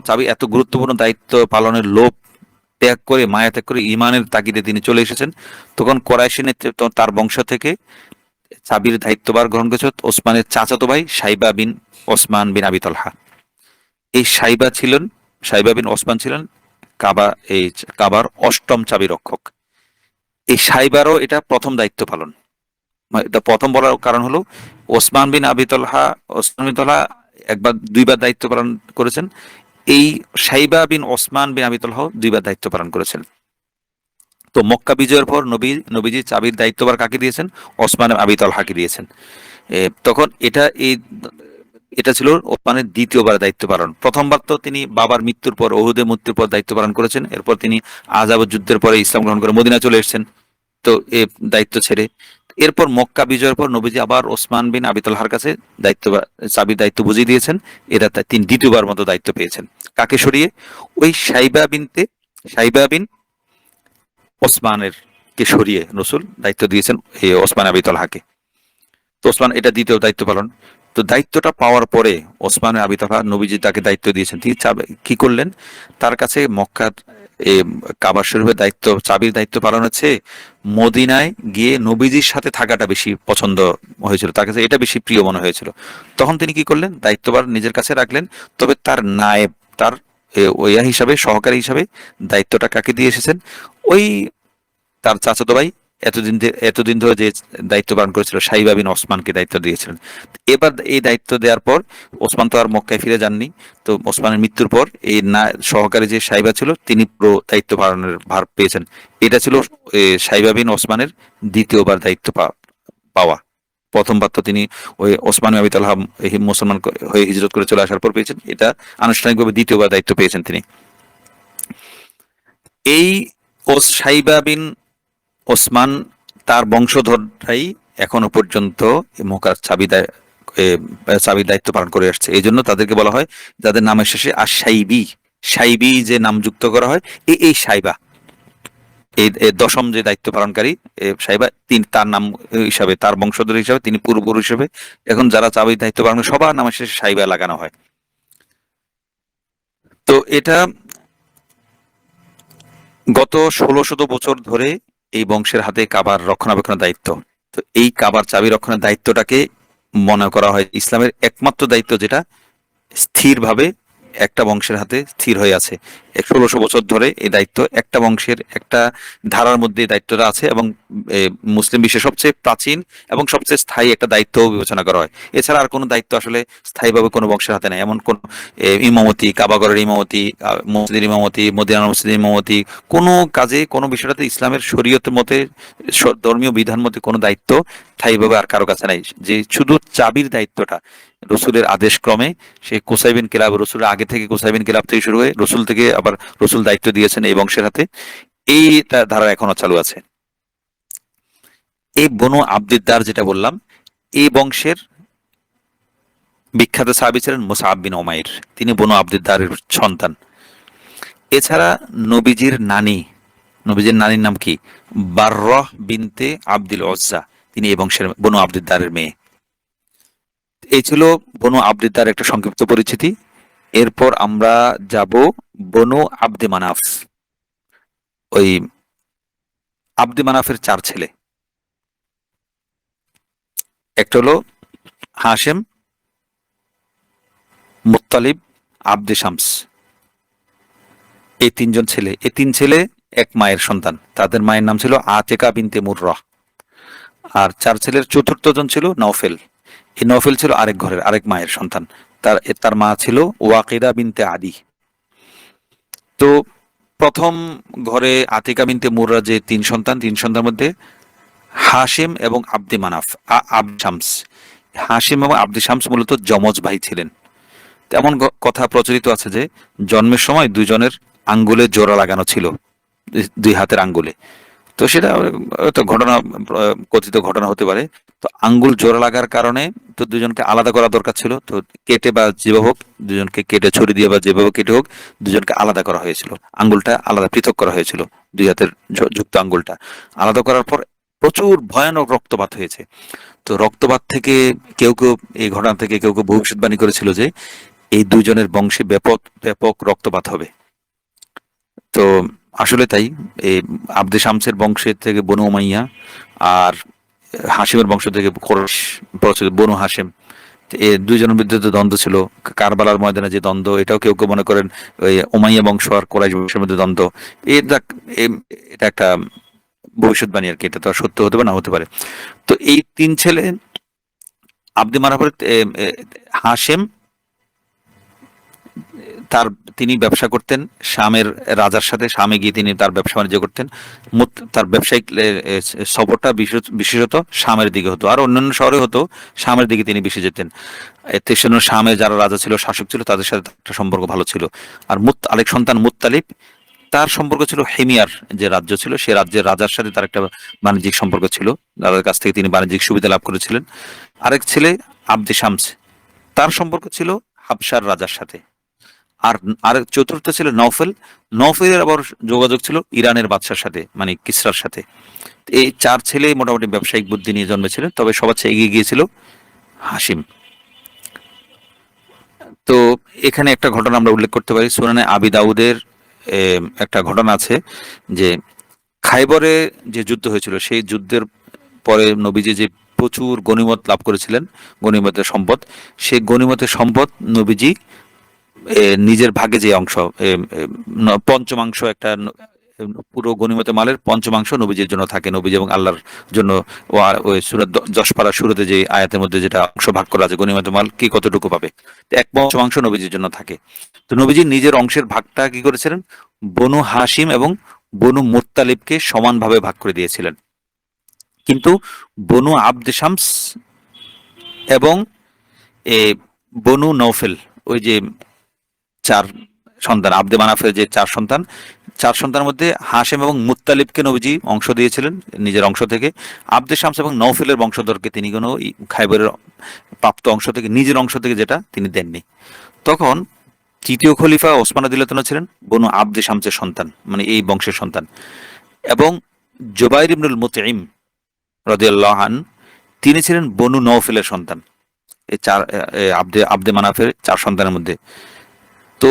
চাবি এত গুরুত্বপূর্ণ দায়িত্ব পালনের লোভ ত্যাগ করে, মায়া ত্যাগ করে ইমানের তাগিদে তিনি চলে এসেছেন, তখন কোরাইশি নেতৃত্ব তার বংশ থেকে চাবির দায়িত্বভার গ্রহণ করেছে ওসমানের চাচাতো ভাই সাইবা বিন ওসমান বিন আবি তলহা। এই সাইবা বিন ওসমান ছিলেন কাবার অষ্টম চাবি রক্ষক। এই সাইবারও এটা প্রথম দায়িত্ব পালন। এটা প্রথম বলার কারণ হলো ওসমান বিন তলহা একবার দুইবার দায়িত্ব পালন করেছেন। এই সাইবা বিন ওসমান বিন আবি তলহাও দুইবার দায়িত্ব পালন করেছেন। তো মক্কা বিজয়ের পর নবীজি চাবির দায়িত্বভার কাকে দিয়েছেন? ওসমান আবি তলহাকে দিয়েছেন। তখন এটা ছিল ওসমানের দ্বিতীয়বার দায়িত্ব পালন। প্রথমবার তো তিনি বাবার মৃত্যুর পর, ওহুদে মৃত্যুর পর দায়িত্ব পালন করেছেন। এরপর তিনি আহজাব যুদ্ধের পরে ইসলাম গ্রহণ করে মদিনা চলে এসেছেন, তো এ দায়িত্ব ছেড়ে। এরপর মক্কা বিজয়ের পর নবীজি আবার ওসমান বিন আবি তলহার কাছে চাবির দায়িত্ব বুঝিয়ে দিয়েছেন। তিনি দ্বিতীয়বার মতো দায়িত্ব পেয়েছেন। কাকে সরিয়ে? ওই সাইবা বিন ওসমানের কে সরিয়ে রসুল দায়িত্ব দিয়েছেন এই ওসমান আবি তলহাকে। তো ওসমান এটা দ্বিতীয় দায়িত্ব পালন। তো দায়িত্বটা পাওয়ার পরে ওসমান আবি তলহা নবীজি তাকে দায়িত্ব দিয়েছেন। তিনি কি করলেন? তার কাছে মক্কার কাবা শরীফের চাবির দায়িত্ব পালন হচ্ছে, মদিনায় গিয়ে নবীজির সাথে থাকাটা বেশি পছন্দ হয়েছিল, তার কাছে এটা বেশি প্রিয় মনে হয়েছিল। তখন তিনি কি করলেন? দায়িত্বভার নিজের কাছে রাখলেন, তবে তার নায়েব, তার ওয়া হিসাবে, সহকারী হিসাবে দায়িত্বটা কাকে দিয়ে এসেছেন? ওই তার চাচাতো ভাই এতদিন ধরে যে দায়িত্ব পালন করেছিল সাইবা বিন ওসমানকে দায়িত্ব দিয়েছিলেন। এবার এই দায়িত্ব দেওয়ার পর ওসমান তো আর মক্কায় ফিরে যাননি। তো ওসমানের মৃত্যুর পর এই সহকারী যে সাইবা ছিল তিনি পুরো দায়িত্ব পালনের ভার পেয়েছেন। এটা ছিল সাইবা বিন ওসমানের দ্বিতীয়বার দায়িত্ব পাওয়া। প্রথমবার তো তিনি ওই ওসমান আবি তলহা মুসলমান হয়ে হিজরত করে চলে আসার পর পেয়েছেন। এটা আনুষ্ঠানিকভাবে দ্বিতীয়বার দায়িত্ব পেয়েছেন তিনি। এই সাইবা বিন ওসমান তার বংশধররাই এখনো পর্যন্ত মক্কার চাবির দায়িত্ব পালন করে আসছে। এই জন্য তাদেরকে বলা হয়, যাদের নামের শেষে সাইবি যে নাম যুক্ত করা হয়, এই সাইবা, এই দশম যে দায়িত্ব পালনকারী সাইবা, তিনি তার নাম হিসাবে, তার বংশধর হিসাবে, তিনি পূর্বপুরুষ হিসেবে এখন যারা চাবির দায়িত্ব পালন করে সবার নামের শেষে সাইবা লাগানো হয়। তো এটা গত 1600 বছর ধরে এই বংশের হাতে কাবার রক্ষণাবেক্ষণের দায়িত্ব। তো এই কাবার চাবি রক্ষণের দায়িত্বটাকে মনে করা হয় ইসলামের একমাত্র দায়িত্ব, যেটা স্থিরভাবে একটা বংশের হাতে স্থির হয়ে আছে। 1600 বছর ধরে এই দায়িত্ব একটা বংশের একটা ধারার মধ্যে এই দায়িত্বটা আছে, এবং মুসলিম বিশ্বের সবচেয়ে প্রাচীন এবং সবচেয়ে স্থায়ী একটা দায়িত্ব বিবেচনা করা হয়। এছাড়া আর কোনো দায়িত্ব আসলে স্থায়ীভাবে কোনো বংশের হাতে নেই। এমন কোন ইমামতি, কাবাগরের ইমামতি, মসজিদের ইমামতি, মদিনার মসজিদের ইমামতি, কোনো কাজে, কোনো বিষয়টাতে ইসলামের শরীয়তের মতে, ধর্মীয় বিধান মতে কোনো দায়িত্ব স্থায়ীভাবে আর কারো কাছে নাই। যে শুধু চাবির দায়িত্বটা রসুলের আদেশ ক্রমে, সে কুসাই বিন কিলাব, রসুলের আগে থেকে কুসাই বিন কিলাব থেকে শুরু হয়ে রসুল থেকে আবার রসুল দায়িত্ব দিয়েছেন এই বংশের হাতে, এই ধারা এখনো চালু আছে। এই বনু আব্দিদ্দার যেটা বললাম, এই বংশের বিখ্যাত সাহাবী ছিলেন মুসআব বিন উমাইর, তিনি বনু আব্দিদ্দারের সন্তান। এছাড়া নবীজির নানির নাম কি? বাররাহ বিনতে আব্দুল উজ্জা, তিনি এই বংশের বনু আব্দিদ্দারের মেয়ে। এই ছিল বনু আব্দিদ্দার একটা সংক্ষিপ্ত পরিচিতি। এরপর আমরা যাব বনু আব্দে মানাফ। ওই আব্দে মানাফের 4 ছেলে, একটা হলো হাশেম, মুত্তালিব, আব্দে শামস। এই 3 ছেলে, এই 3 ছেলে এক মায়ের সন্তান। তাদের মায়ের নাম ছিল আতেকা বিনতে মুররাহ। আর 4 ছেলের চতুর্থ জন ছিল নওফেল। এই নওফেল ছিল আরেক ঘরের আরেক মায়ের সন্তান। তার মা ছিল ওয়াকিদা বিনতে আদি। তো প্রথম ঘরে আতিকা বিনতে মুররা যে 3 সন্তানের মধ্যে হাশিম এবং আব্দে মানাফ, শামস। হাশিম এবং আব্দে শামস মূলত যমজ ভাই ছিলেন। এমন কথা প্রচলিত আছে যে জন্মের সময় দুজনের আঙ্গুলে জোড়া লাগানো ছিল, দুই হাতের আঙ্গুলে। তো সেটা তো ঘটনা, কথিত ঘটনা হতে পারে। তো আঙ্গুল জোড়া লাগার কারণে তো দুজনকে আলাদা করা দরকার ছিল, তো কেটে বা যেভাবে হোক দুজনকে কেটে ছুরি দিয়ে বা যেভাবে কেটে হোক দুজনকে আলাদা করা হয়েছিল, আঙ্গুলটা আলাদা পৃথক করা হয়েছিল, দুই হাতের যুক্ত আঙ্গুলটা আলাদা করার পর প্রচুর ভয়ানক রক্তপাত হয়েছে। তো রক্তপাত থেকে কেউ কেউ, এই ঘটনা থেকে কেউ কেউ ভবিষ্যৎবাণী করেছিল যে এই দুজনের বংশে ব্যাপক ব্যাপক রক্তপাত হবে। তো আসলে তাই, এই আব্দে শামসের বংশের থেকে বনু উমাইয়া, আর হাশিমের বংশ থেকে কোরআশ, বনু হাশেম, এই দুইজনের মধ্যে যে দ্বন্দ্ব ছিল, কারবালার ময়দানে যে দ্বন্দ্ব, এটাও কেউ কেউ মনে করেন ওই উমাইয়া বংশ আর কোরাইশ বংশের মধ্যে দ্বন্দ্ব। এটা এটা একটা ভবিষ্যৎবাণী আর কি, এটা তো আর সত্য হতে পারে না হতে পারে। তো এই তিন ছেলে আব্দে মানাফের, হাশেম তার, তিনি ব্যবসা করতেন শামের রাজার সাথে, শামে গিয়ে তিনি তার ব্যবসা বাণিজ্য করতেন। তার ব্যবসায়িক সফরটা বিশেষত শামের দিকে হতো, আর অন্যান্য শহরে হতো, শামের দিকে তিনি বেশি যেতেন। এতে সেজন্য শামে যারা রাজা ছিল, শাসক ছিল, তাদের সাথে একটা সম্পর্ক ভালো ছিল। আর আরেক সন্তান মুত্তালিব, তার সম্পর্ক ছিল হেমিয়ার যে রাজ্য ছিল, সে রাজ্যের রাজার সাথে তার একটা বাণিজ্যিক সম্পর্ক ছিল, রাজার কাছ থেকে তিনি বাণিজ্যিক সুবিধা লাভ করেছিলেন। আরেক ছেলে আব্দে শামস, তার সম্পর্ক ছিল হাবশার রাজার সাথে। আর আর চতুর্থ ছিল নওফেল, নওফেলের আবার যোগাযোগ ছিল ইরানের বাদশার সাথে, মানে কিসরার সাথে। এই চার ছেলে মোটামুটি ব্যবসায়িক বুদ্ধি নিয়ে জন্মেছিলেন, তবে সবার চেয়ে এগিয়ে গিয়েছিল হাসিম। তো এখানে একটা ঘটনা আমরা উল্লেখ করতে পারি, সুনানে আবি দাউদের একটা ঘটনা আছে যে খাইবরে যে যুদ্ধ হয়েছিল, সেই যুদ্ধের পরে নবীজি যে প্রচুর গনিমত লাভ করেছিলেন, গনিমতের সম্পদ, সেই গনিমতের সম্পদ নবীজি নিজের ভাগে যে অংশ, পঞ্চমাংশ, একটা পুরো গনিমতে মালের পঞ্চমাংশ নবীজির জন্য থাকে, নবীজি এবং আল্লাহর জন্য। ওই সূরা 10 পারার শুরুতে যে আয়াতের মধ্যে যেটা অংশ ভাগ করা আছে, গনিমতে মাল কি কতটুকু পাবে, তো এক পঞ্চমাংশ নবীজির জন্য থাকে। তো নবীজি নিজের অংশের ভাগটা কি করেছিলেন, বনু হাশিম এবং বনু মুত্তালিবকে সমানভাবে ভাগ করে দিয়েছিলেন। কিন্তু বনু আব্দে শামস এবং বনু নওফেল, ওই যে চার সন্তান, আব্দে মানাফের যে চার সন্তান, চার সন্তানের মধ্যে হাশেম এবং মুত্তালিবকে নবীজি অংশ দিয়েছিলেন নিজের অংশ থেকে। আব্দে শামস এবং নওফেলের বংশধরকে তিনি কোনো খাইবরের প্রাপ্ত অংশ থেকে, নিজের অংশ থেকে যেটা, তিনি দেননি। তখন তৃতীয় খলিফা ওসমান রাদিয়াল্লাহু তাআলা ছিলেন বনু আব্দে শামসের সন্তান, মানে এই বংশের সন্তান। এবং জুবাইর ইবনুল মুতঈম রাদিয়াল্লাহু আনহু, তিনি ছিলেন বনু নওফেলের সন্তান, এই চার আব্দে মানাফের চার সন্তানের মধ্যে। তো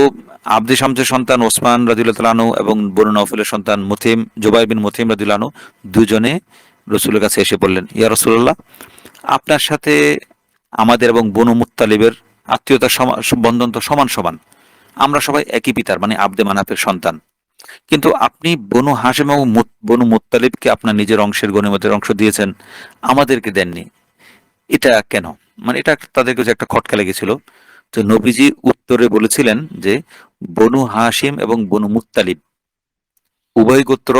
আব্দে শামসের সন্তান ওসমান রাদিয়াল্লাহু তাআলা আনহু এবং বনু নওফেলের সন্তান মুতিম, জুবাইর বিন মুতিম রাদিয়াল্লাহু আনহু, দুজনে রাসূলের কাছে এসে বললেন, ইয়া রাসূলুল্লাহ, আপনার সাথে আমাদের এবং বনু মুত্তালিবের আত্মীয়তার বন্ধন তো সমান সমান, আমরা সবাই একই পিতার, মানে আব্দে মানাফের সন্তান, কিন্তু আপনি বনু হাশিম এবং বনু মুত্তালিবকে আপনার নিজের অংশের গনিমতের অংশ দিয়েছেন, আমাদেরকে দেননি, এটা কেন? মানে এটা তাদের কাছে একটা খটকা লেগেছিল। তো নবীজি উত্তরে বলেছিলেন যে বনু হাশিম এবং বনু মুত্তালিব উভয় গোত্র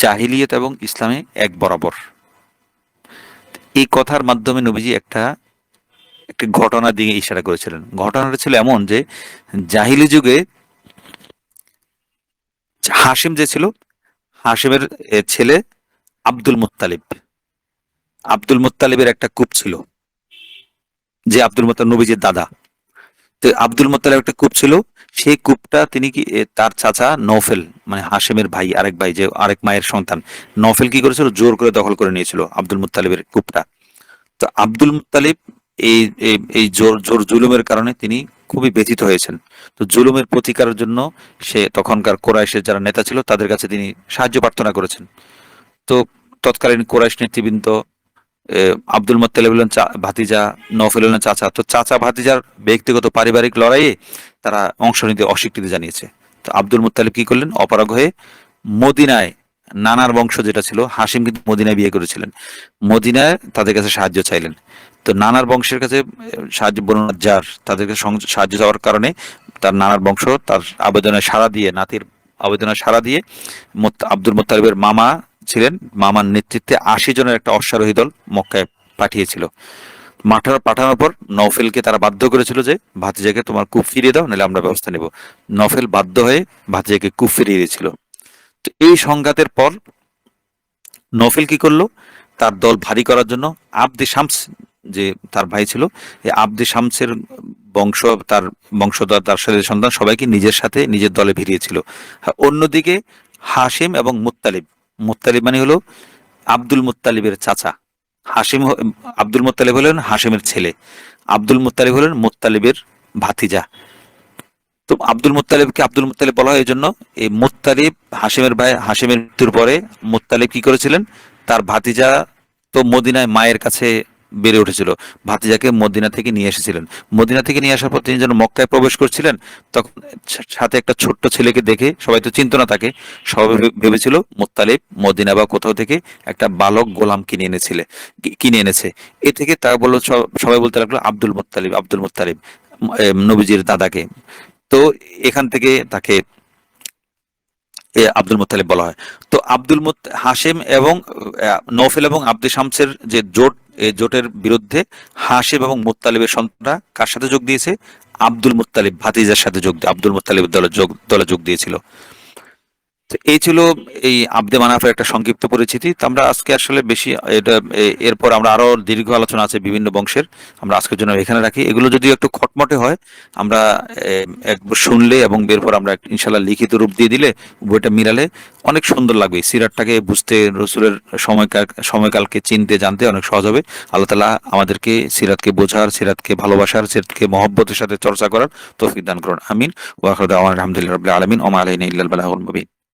জাহিলিয়ত এবং ইসলামে এক বরাবর। এই কথার মাধ্যমে নবীজি একটি ঘটনার দিকে ইশারা করেছিলেন। ঘটনাটা ছিল এমন যে জাহিলি যুগে হাশিম যে ছিল, হাশিমের ছেলে আব্দুল মুত্তালিব, আব্দুল মুত্তালিবের একটা কূপ ছিল, যে আব্দুল মুত্তালিব নবীজির দাদা। তো আব্দুল মুত্তালিব একটা কূপ ছিল, সেই কূপটা তিনি কি তার চাচা নওফেল, মানে হাশেমের ভাই, আরেক ভাই, যে আরেক মায়ের সন্তান নওফেল, কি করেছিল, জোর করে দখল করে নিয়েছিল আব্দুল মুত্তালিবের কূপটা। তো আব্দুল মুত্তালিব এই এই এই জোর জোর জুলুমের কারণে তিনি খুবই ব্যথিত হয়েছেন। তো জুলুমের প্রতিকারের জন্য সে তখনকার কোরাইশের যারা নেতা ছিল তাদের কাছে তিনি সাহায্য প্রার্থনা করেছেন। তো তৎকালীন কোরাইশ নেতৃবৃন্দ আব্দুল মুত্তালিব হলেন ভাতিজা, নওফেল হলেন চাচা। তো চাচা ভাতিজার ব্যক্তিগত পারিবারিক লড়াইয়ে তারা অংশ নিতে অস্বীকৃতি জানিয়েছে। তো আব্দুল মুত্তালিব কি করলেন, অপারগ হয়ে মদিনায়, নানার বংশ যেটা ছিল, হাশিম কিন্তু মদিনায় বিয়ে করেছিলেন, মদিনায় তাদের কাছে সাহায্য চাইলেন। তো নানার বংশের কাছে সাহায্য, বনু নাজ্জার, তাদের কাছে সাহায্য চাওয়ার কারণে তার নানার বংশ তার আবেদনে সাড়া দিয়ে, নাতির আবেদনে সাড়া দিয়ে আব্দুল মুত্তালিবের মামা ছিলেন, মামার নেতৃত্বে 80 জনের একটা অশ্বারোহী দল মক্কায় পাঠিয়েছিল। পাঠানোর পর নওফেলকে তারা বাধ্য করেছিল যে ভাতিজাকে তোমার কূপ ফিরিয়ে দাও, নাহলে আমরা ব্যবস্থা নেব। নওফেল বাধ্য হয়ে ভাতিজাকে কূপ ফিরিয়ে দিয়েছিল। তো এই সংঘাতের পর নওফেল কি করলো, তার দল ভারী করার জন্য আবদে শামস, যে তার ভাই ছিল, এই আবদে শামসের বংশ, তার বংশধর, তার ছেলের সন্তান সবাইকে নিজের সাথে নিজের দলে ভিড়িয়েছিল। অন্যদিকে হাশিম এবং মুত্তালিব, মুত্তালিব মানে হলো আব্দুল মুত্তালিবের চাচা, আব্দুল মুত্তালিব হলেন হাশিমের ছেলে, আব্দুল মুত্তালিব হলেন মুত্তালিবের ভাতিজা। তো আব্দুল মুত্তালিব বলা হয় এই জন্য, এই মুত্তালিব হাশিমের ভাই, হাশিমের মৃত্যুর পরে মুত্তালিব কি করেছিলেন, তার ভাতিজা তো মদিনায় মায়ের কাছে বেড়ে উঠেছিল, ভাতিজাকে মদিনা থেকে নিয়ে এসেছিলেন। মদিনা থেকে নিয়ে আসার পর তিনি যখন মক্কায় প্রবেশ করছিলেন, তখন সাথে একটা ছোট্ট ছেলেকে দেখে, সবাই তো চিনত না তাকে, সবাই ভেবেছিল মুত্তালিব মদিনা বা কোথাও থেকে একটা বালক গোলাম কিনে এনেছে। এ থেকে তারা বললো, সবাই বলতে লাগলো আব্দুল মুত্তালিব, আব্দুল মুত্তালিব, নবীজির দাদাকে। তো এখান থেকে তাকে আব্দুল মুত্তালিব বলা হয়। তো হাশিম এবং নওফেল এবং আব্দে শামসের যে জোট, এই জোটের বিরুদ্ধে হাশিম এবং মুত্তালিবের সন্তানরা কার সাথে যোগ দিয়েছে, আব্দুল মুত্তালিব ভাতিজার সাথে আব্দুল মুত্তালিবের দলে যোগ দিয়েছিল। তো এই ছিল এই আব্দে মানাফের একটা সংক্ষিপ্ত পরিচিতি। তো আমরা আজকে আসলে বেশি এটা, এরপর আমরা আরো দীর্ঘ আলোচনা আছে বিভিন্ন বংশের, আমরা আজকের জন্য এখানে রাখি। এগুলো যদি একটু খটমটে হয়, আমরা একবার শুনলে এবং এরপর আমরা ইনশাল্লাহ লিখিত রূপ দিয়ে দিলে, বইটা মিলালে অনেক সুন্দর লাগবে, সিরাতটাকে বুঝতে, রসুলের সময়কালকে চিনতে জানতে অনেক সহজ হবে। আল্লাহ তাআলা আমাদেরকে সিরাতকে বোঝার, সিরাতকে ভালোবাসার, সিরাতকে মহব্বতের সাথে চর্চা করার তৌফিক দান করুন। আমিন। ওয়া আখিরু দাওয়ানা আলহামদুলিল্লাহি রাব্বিল আলামিন। ওয়া মা আলাইনা ইল্লাল বালাগুল মুবিন।